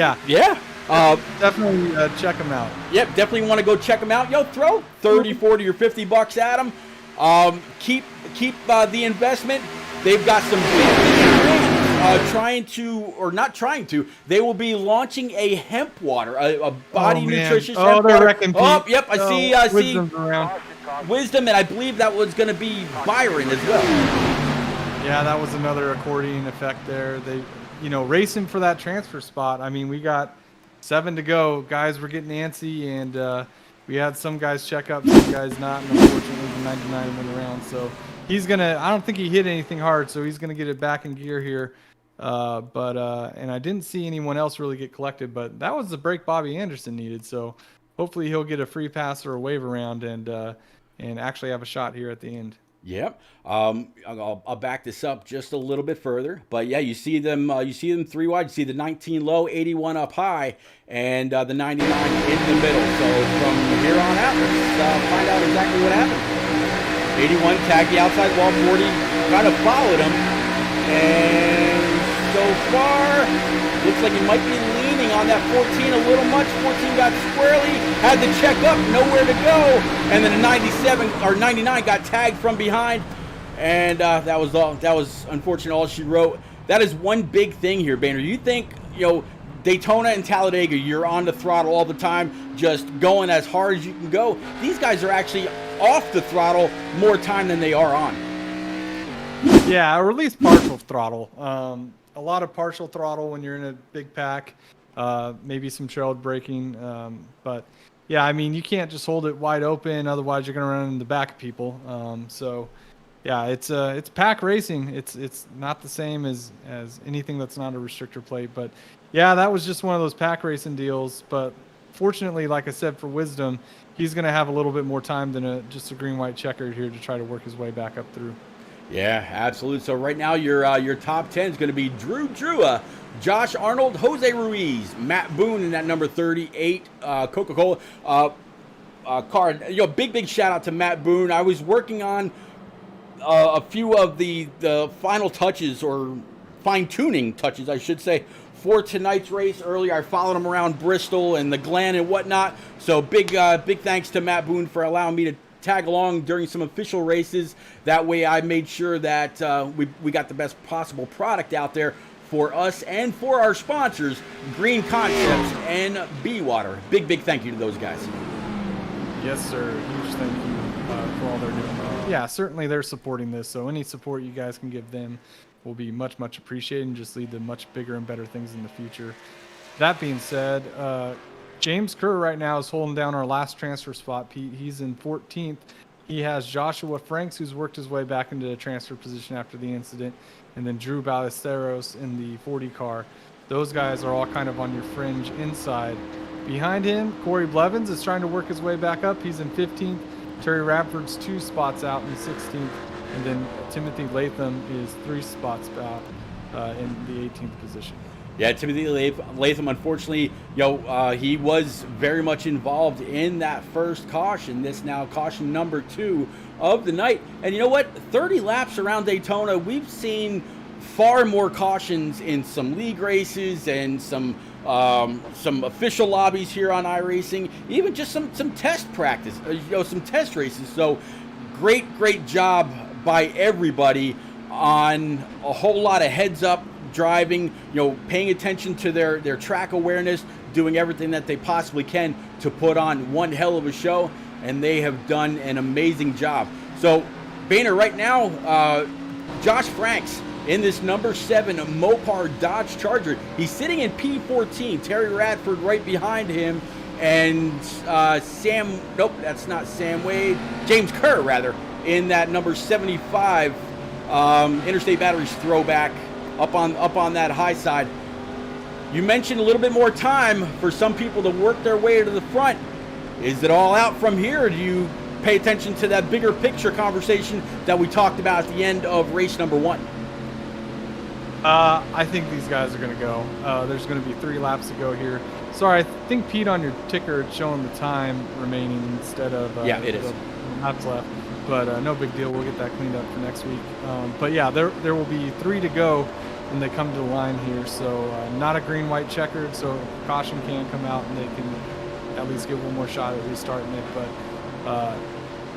definitely check them out. Yep, definitely want to go check them out. Throw 30, 40, or $50 at them. Keep the investment. They've got some big wins they will be launching a hemp water, a body nutritious hemp water. wrecking Oh, Pete. yep, I see Wisdom's around. Wisdom, and I believe that was going to be Byron as well. Yeah, that was another accordion effect there. They, racing for that transfer spot. I mean, we got 7 to go. Guys were getting antsy, and we had some guys check up, some guys not, and unfortunately the 99 went around. So he's gonna. I don't think he hit anything hard, so he's gonna get it back in gear here. And I didn't see anyone else really get collected, but that was the break Bobby Anderson needed. So hopefully he'll get a free pass or a wave around and actually have a shot here at the end. Yep. I'll back this up just a little bit further, but yeah, you see them 3 wide. You see the 19 low, 81 up high, and the 99 in the middle. So from here on out, let's find out exactly what happened. 81 tagged the outside wall, 40 kind of followed him, and so far looks like he might be leaning on that 14 a little much. 14 got squarely, had to check up, nowhere to go, and then a 97 or 99 got tagged from behind, and that was unfortunate. All she wrote. That is one big thing here, Boehner. You think Daytona and Talladega, you're on the throttle all the time, just going as hard as you can go. These guys are actually off the throttle more time than they are on. Yeah, or at least partial throttle. A lot of partial throttle when you're in a big pack. Maybe some trailed braking. But yeah, I mean, you can't just hold it wide open, otherwise you're going to run in the back of people. So yeah, it's pack racing. It's not the same as anything that's not a restrictor plate. But yeah, that was just one of those pack racing deals. But fortunately, like I said, for Wisdom, he's going to have a little bit more time than just a green-white checkered here to try to work his way back up through. Yeah, absolutely. So right now your top 10 is going to be Drew Drua, Josh Arnold, Jose Ruiz, Matt Boone in that number 38 Coca-Cola card. Big shout out to Matt Boone. I was working on a few of the final touches, or fine-tuning touches, I should say, for tonight's race. Earlier, I followed him around Bristol and the Glen and whatnot. So big thanks to Matt Boone for allowing me to tag along during some official races. That way I made sure that we got the best possible product out there for us and for our sponsors, Green Concepts and BeWater. Big thank you to those guys. Yes, sir. Huge thank you for all they're doing. Yeah, certainly they're supporting this, so any support you guys can give them will be much appreciated and just lead to much bigger and better things in the future. That being said, James Kerr right now is holding down our last transfer spot, Pete. He's in 14th. He has Joshua Franks, who's worked his way back into the transfer position after the incident, and then Drew Ballesteros in the 40 car. Those guys are all kind of on your fringe inside. Behind him, Corey Blevins is trying to work his way back up. He's in 15th. Terry Radford's 2 spots out in 16th. And then Timothy Latham is 3 spots out in the 18th position. Yeah, Timothy Latham, unfortunately, he was very much involved in that first caution. This now caution number 2 of the night. And you know what? 30 laps around Daytona, we've seen far more cautions in some league races and some official lobbies here on iRacing, even just some test practice, some test races. So great job by everybody on a whole lot of heads up driving, paying attention to their track awareness, doing everything that they possibly can to put on one hell of a show, and they have done an amazing job. So, Boehner, right now, Josh Franks in this number 7 Mopar Dodge Charger. He's sitting in P14. Terry Radford right behind him, and that's not Sam Wade. James Kerr, rather, in that number 75 Interstate Batteries throwback. Up on that high side. You mentioned a little bit more time for some people to work their way to the front. Is it all out from here, or do you pay attention to that bigger picture conversation that we talked about at the end of race number 1? I think these guys are going to go. There's going to be 3 laps to go here. Sorry, I think, Pete, on your ticker it's showing the time remaining instead of yeah, it is. The laps left. But no big deal. We'll get that cleaned up for next week. But yeah, there will be 3 to go when they come to the line here. So not a green-white checkered, so caution can come out and they can at least get one more shot at restarting it. But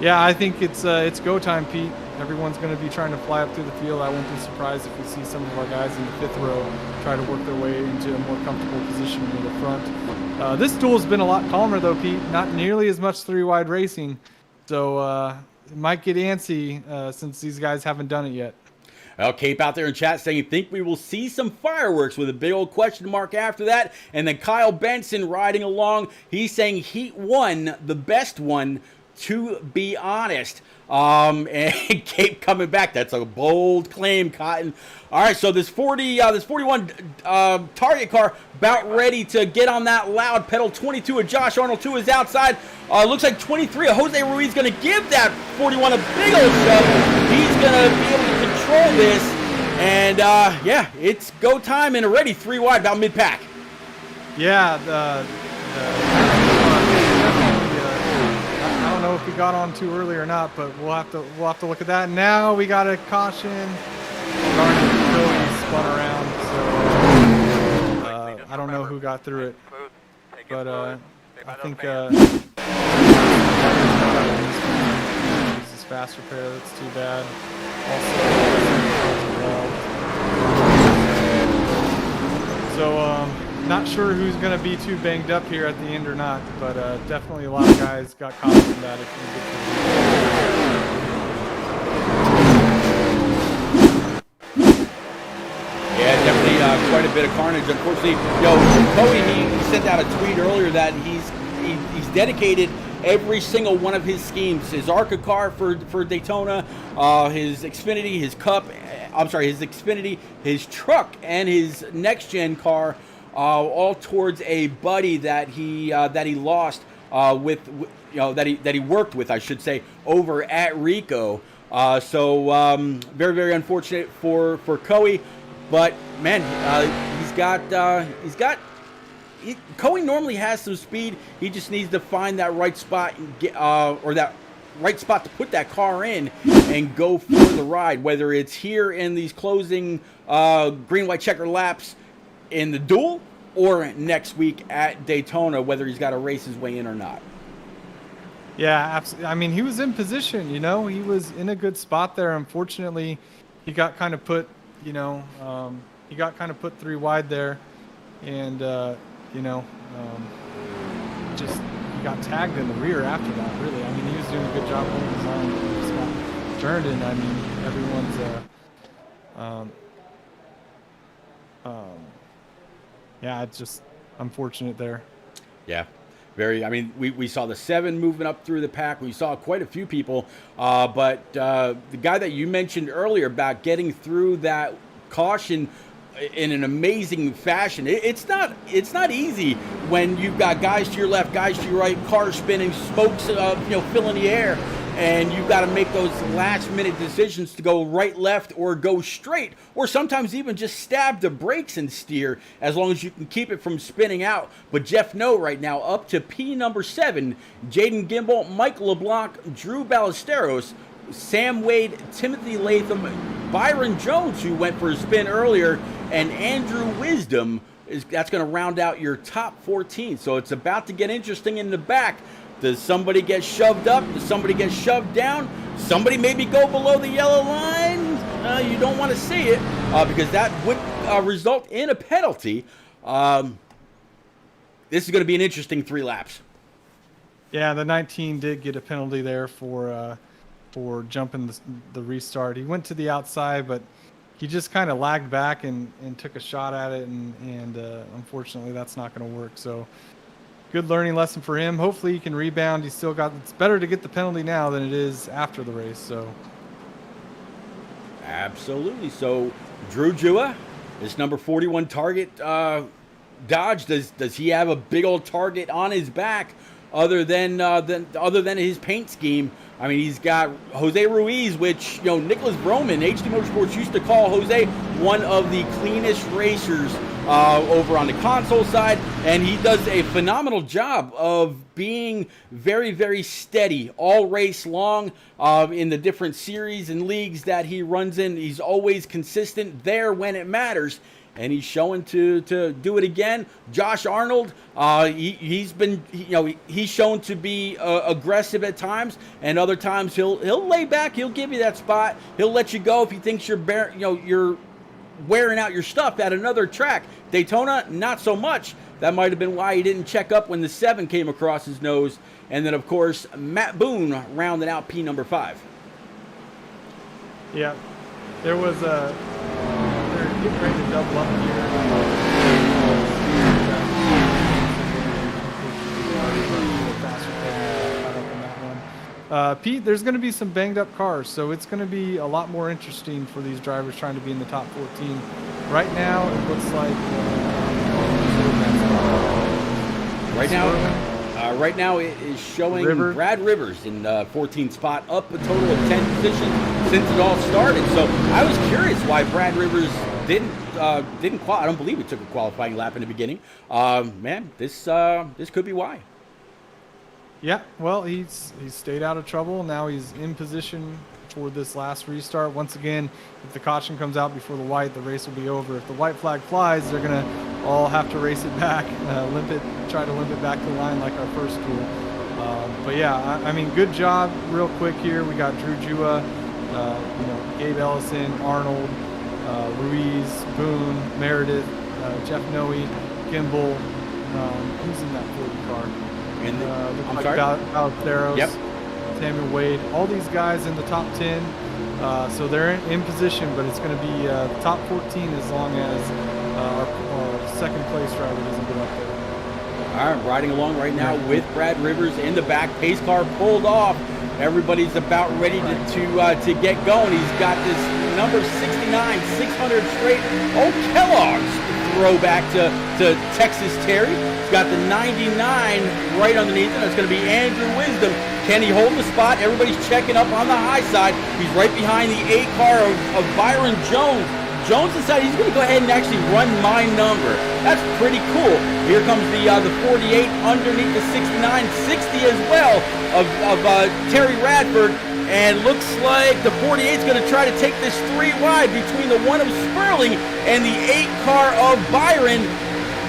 Yeah, I think it's go time, Pete. Everyone's going to be trying to fly up through the field. I won't be surprised if we see some of our guys in the 5th row try to work their way into a more comfortable position near the front. This duel's been a lot calmer, though, Pete. Not nearly as much 3-wide racing, so it might get antsy since these guys haven't done it yet. Well, Cape out there in chat saying, think we will see some fireworks with a big old question mark after that. And then Kyle Benson riding along. He's saying Heat 1, the best one, to be honest. And Cape coming back. That's a bold claim, Cotton. All right, so this 41 target car about ready to get on that loud pedal. 22 of Josh Arnold to his outside. Looks like 23 of Jose Ruiz going to give that 41 a big old shove. He's going to be able to control this. And, yeah, it's go time and already 3 wide, about mid-pack. Yeah, I don't know if we got on too early or not, but we'll have to look at that. Now we got a caution. Darn it, Cody spun around, so I don't know who got through it, but I think uses fast repair. That's too bad. Also, so not sure who's going to be too banged up here at the end or not, but definitely a lot of guys got caught up in that. Yeah, definitely quite a bit of carnage. Unfortunately, Coey, he sent out a tweet earlier that he's dedicated every single one of his schemes, his ARCA car for Daytona, his Xfinity, his Cup, his Xfinity, his truck, and his next gen car, all towards a buddy that he lost that he worked with, I should say, over at Rico. So very, very unfortunate for Coey, but man, Coey normally has some speed. He just needs to find that right spot and get, or that right spot to put that car in and go for the ride, whether it's here in these closing green, white checker laps in the duel or next week at Daytona, whether he's got to race his way in or not. Yeah, absolutely. I mean, he was in position, he was in a good spot there. Unfortunately, he got kind of put, 3 wide there, and just he got tagged in the rear after that. Really, I mean, he was doing a good job holding his own. He just got turned, and I mean, everyone's yeah, it's just unfortunate there. Yeah. I mean, we saw the 7 moving up through the pack. We saw quite a few people, but the guy that you mentioned earlier about getting through that caution in an amazing fashion. It's not easy when you've got guys to your left, guys to your right, cars spinning, smokes filling the air, and you've got to make those last minute decisions to go right, left, or go straight, or sometimes even just stab the brakes and steer, as long as you can keep it from spinning out. But Jeff No right now up to P number 7, Jaden Gimbel, Mike LeBlanc, Drew Ballesteros, Sam Wade, Timothy Latham, Byron Jones, who went for a spin earlier, and Andrew Wisdom. That's going to round out your top 14. So it's about to get interesting in the back. Does somebody get shoved up? Does somebody get shoved down? Somebody maybe go below the yellow line? You don't want to see it because that would result in a penalty. This is going to be an interesting 3 laps. Yeah, the 19 did get a penalty there for jumping the restart. He went to the outside, but he just kind of lagged back and took a shot at it, and unfortunately that's not going to work. So good learning lesson for him. Hopefully he can rebound. It's better to get the penalty now than it is after the race. So absolutely. So Drew Jua, this number 41 target Dodge, does he have a big old target on his back other than his paint scheme? I mean, he's got Jose Ruiz, which, Nicholas Broman, HD Motorsports used to call Jose one of the cleanest racers over on the console side, and he does a phenomenal job of being very, very steady all race long in the different series and leagues that he runs in. He's always consistent there when it matters. and he's showing to do it again. Josh Arnold, he's been, he's shown to be aggressive at times, and other times he'll lay back. He'll give you that spot. He'll let you go if he thinks you're wearing out your stuff at another track. Daytona, not so much. That might have been why he didn't check up when the 7 came across his nose. And then, of course, Matt Boone rounding out P number 5. Yeah, there was a. They're getting ready to double up here. Pete, there's going to be some banged up cars, so it's going to be a lot more interesting for these drivers trying to be in the top 14. Right now, it looks like. Right now it is showing Brad Rivers in 14th spot, up a total of 10 positions since it all started. So I was curious why Brad Rivers didn't qualify. I don't believe he took a qualifying lap in the beginning. Man, this could be why. Yeah, well, he's stayed out of trouble. Now he's in position for this last restart. Once again, if the caution comes out before the white, the race will be over. If the white flag flies, they're going to all have to race it back, try to limp it back to the line like our first duel. But yeah, I mean, good job real quick here. We got Drew Jua, Gabe Ellison, Arnold, Ruiz, Boone, Meredith, Jeff Noe, Gimbal. Who's in that 40 car? I'm sorry? Ballesteros, yep. Samuel Wade, all these guys in the top 10. So they're in position, but it's going to be top 14 as long as our second place driver doesn't get up there. All right, riding along right now with Brad Rivers in the back. Pace car pulled off. Everybody's about ready to get going. He's got this number 69, 600 straight. Oh, Kellogg's throwback to Texas Terry. He's got the 99 right underneath him. That's going to be Andrew Wisdom. Can he hold the spot? Everybody's checking up on the high side. He's right behind the 8 car of Byron Jones. Jones decided he's going to go ahead and actually run my number. That's pretty cool. Here comes the 48 underneath the 69, 60 as well of Terry Radford. And looks like the 48 is going to try to take this 3 wide between the 1 of Sperling and the 8 car of Byron.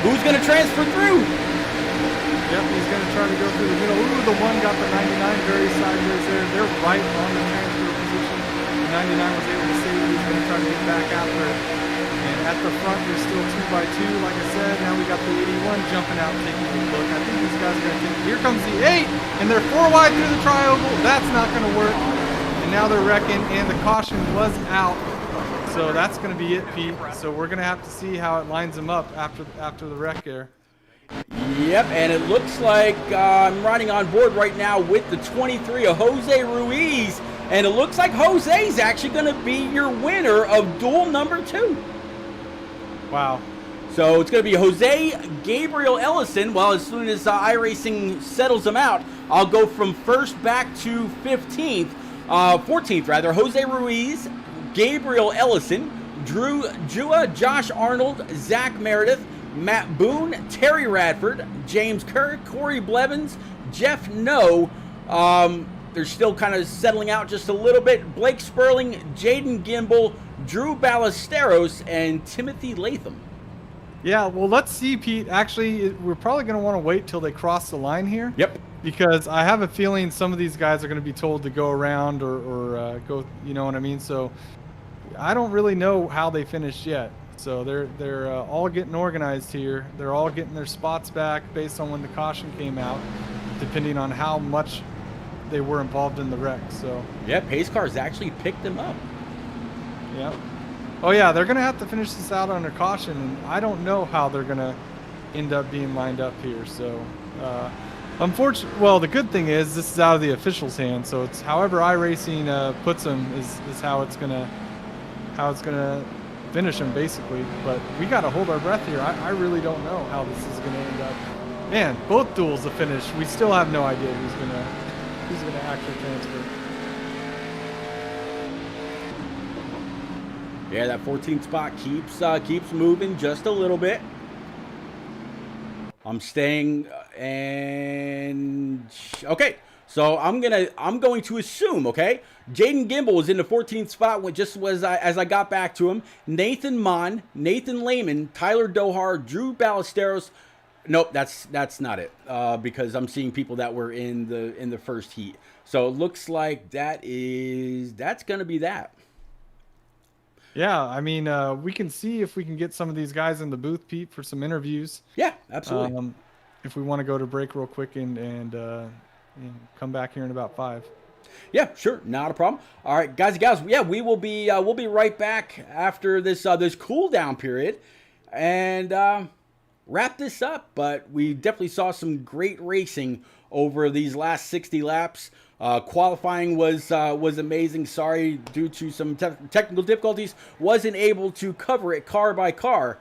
Who's going to transfer through? Yep, he's going to try to go through the middle. Ooh, the 1 got the 99 very sideways there. They're right on the transfer position. The 99 was able to save it. He's going to try to get back after it. And at the front, they're still 2 by 2. Like I said, now we got the 81 jumping out, taking a look. I think these guys are going to take it. Here comes the 8, and they're 4 wide through the trioval. That's not going to work. And now they're wrecking, and the caution was out. So that's going to be it, Pete. So we're going to have to see how it lines them up after the wreck there. Yep, and it looks like I'm riding on board right now with the 23 of Jose Ruiz, and it looks like Jose's actually going to be your winner of duel number 2. Wow. So it's going to be Jose Gabriel Ellison. Well, as soon as iRacing settles them out, I'll go from first back to 14th rather. Jose Ruiz, Gabriel Ellison, Drew Jua, Josh Arnold, Zach Meredith, Matt Boone, Terry Radford, James Kerr, Corey Blevins, Jeff No. They're still kind of settling out just a little bit. Blake Sperling, Jaden Gimbal, Drew Ballesteros, and Timothy Latham. Yeah, well, let's see, Pete. Actually, we're probably going to want to wait till they cross the line here. Yep. Because I have a feeling some of these guys are going to be told to go around or go, you know what I mean? So I don't really know how they finished yet. So they're all getting organized here. They're all getting their spots back based on when the caution came out, depending on how much they were involved in the wreck. So yeah, pace cars actually picked them up. Yeah. Oh yeah, they're gonna have to finish this out under caution, and I don't know how they're gonna end up being lined up here. So unfortunately, well, the good thing is this is out of the officials' hands. So it's however iRacing puts them is how it's gonna finish them basically. But we got to hold our breath here. I really don't know how this is going to end up. Man, both duels to finish. We still have no idea who's going to actually transfer. Yeah, that 14th spot keeps moving just a little bit. I'm staying and okay. So I'm going to assume, okay, Jaden Gimbel was in the 14th spot when just was as I got back to him. Nathan Mon, Nathan Lehman, Tyler Dohar, Drew Ballesteros. Nope, that's not it. Because I'm seeing people that were in the first heat. So it looks like that's gonna be that. Yeah, I mean, we can see if we can get some of these guys in the booth, Pete, for some interviews. Yeah, absolutely. If we want to go to break real quick and come back here in about 5. Yeah, sure, not a problem. All right, guys and gals, yeah, we'll be right back after this this cool down period, and wrap this up. But we definitely saw some great racing over these last 60 laps. Qualifying was amazing. Sorry, due to some technical difficulties, wasn't able to cover it car by car,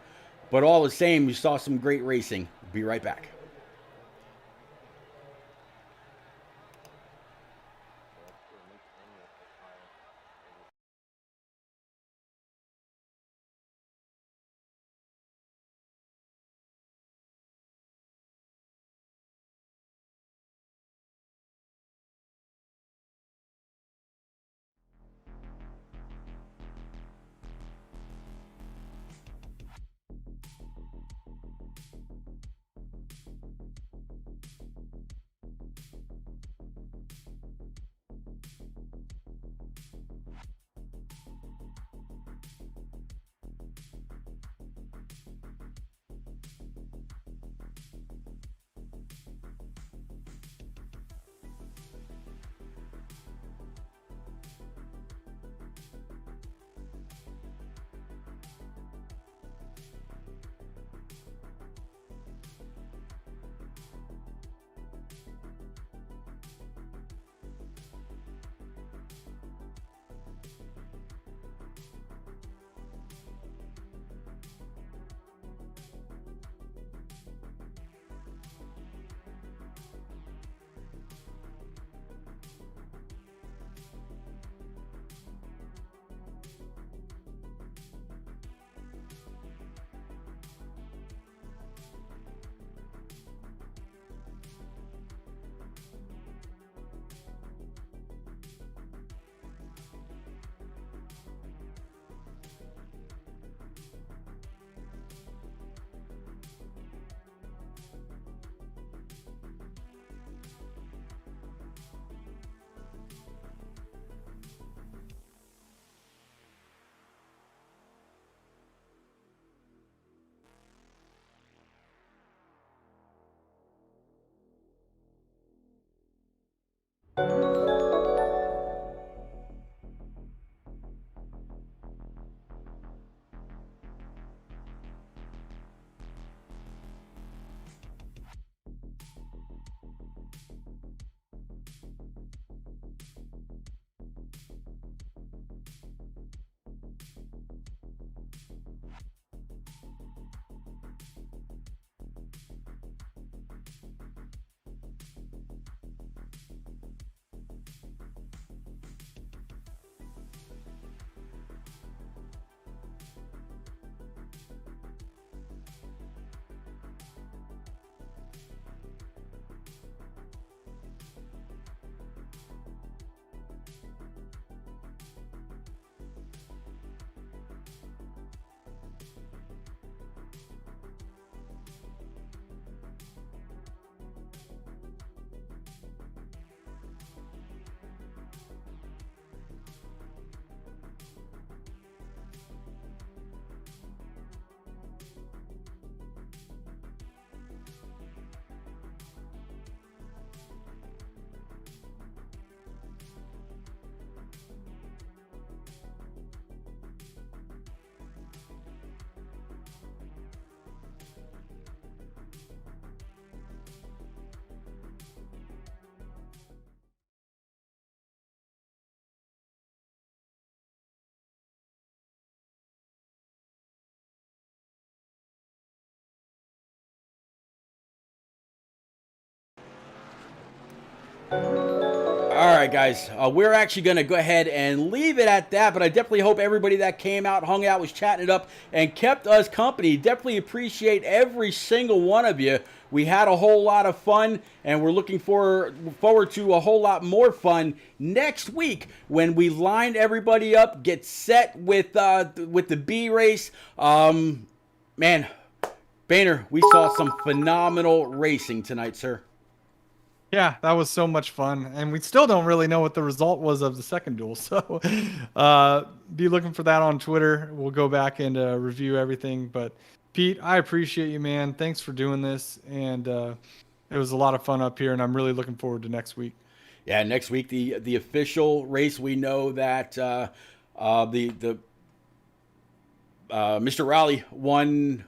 but all the same, we saw some great racing. Be right back. All right, guys, we're actually going to go ahead and leave it at that, but I definitely hope everybody that came out, hung out, was chatting it up, and kept us company. Definitely appreciate every single one of you. We had a whole lot of fun, and we're looking forward to a whole lot more fun next week when we line everybody up, get set with the B race. Man, Boehner, we saw some phenomenal racing tonight, sir. Yeah, that was so much fun. And we still don't really know what the result was of the second duel. So be looking for that on Twitter. We'll go back and review everything. But Pete, I appreciate you, man. Thanks for doing this. And it was a lot of fun up here. And I'm really looking forward to next week. Yeah, next week, the official race. We know that Mr. Raleigh won.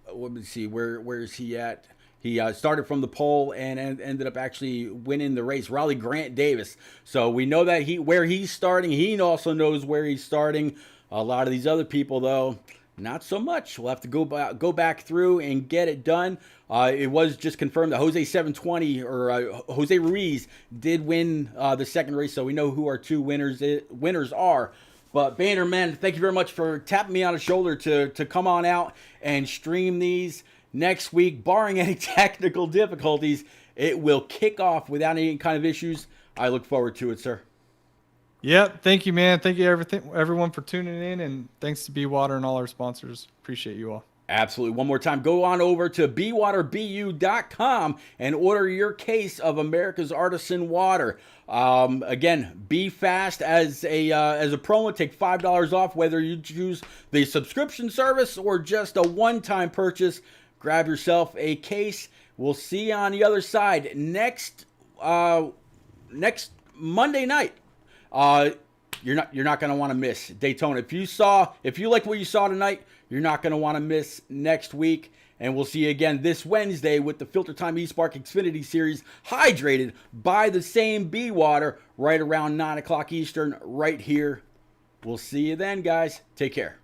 Let me see, where is he at? He started from the pole and ended up actually winning the race. Raleigh Grant Davis. So we know that where he's starting. He also knows where he's starting. A lot of these other people, though, not so much. We'll have to go back through and get it done. It was just confirmed that Jose 720 or Jose Ruiz did win the second race. So we know who our two winners are. But Boehner, man, thank you very much for tapping me on the shoulder to come on out and stream these. Next week, barring any technical difficulties, it will kick off without any kind of issues. I look forward to it, sir. Yep. Thank you, man. Thank you, everyone, for tuning in. And thanks to BeWater and all our sponsors. Appreciate you all. Absolutely. One more time, go on over to BeWaterBU.com and order your case of America's Artisan Water. Again, BeFast as a promo, take $5 off whether you choose the subscription service or just a one-time purchase. Grab yourself a case. We'll see you on the other side next Monday night. You're not going to want to miss Daytona. If you like what you saw tonight, you're not going to want to miss next week. And we'll see you again this Wednesday with the Filter Time eSpark Xfinity Series, hydrated by the same BeWater, right around 9 o'clock Eastern, right here. We'll see you then, guys. Take care.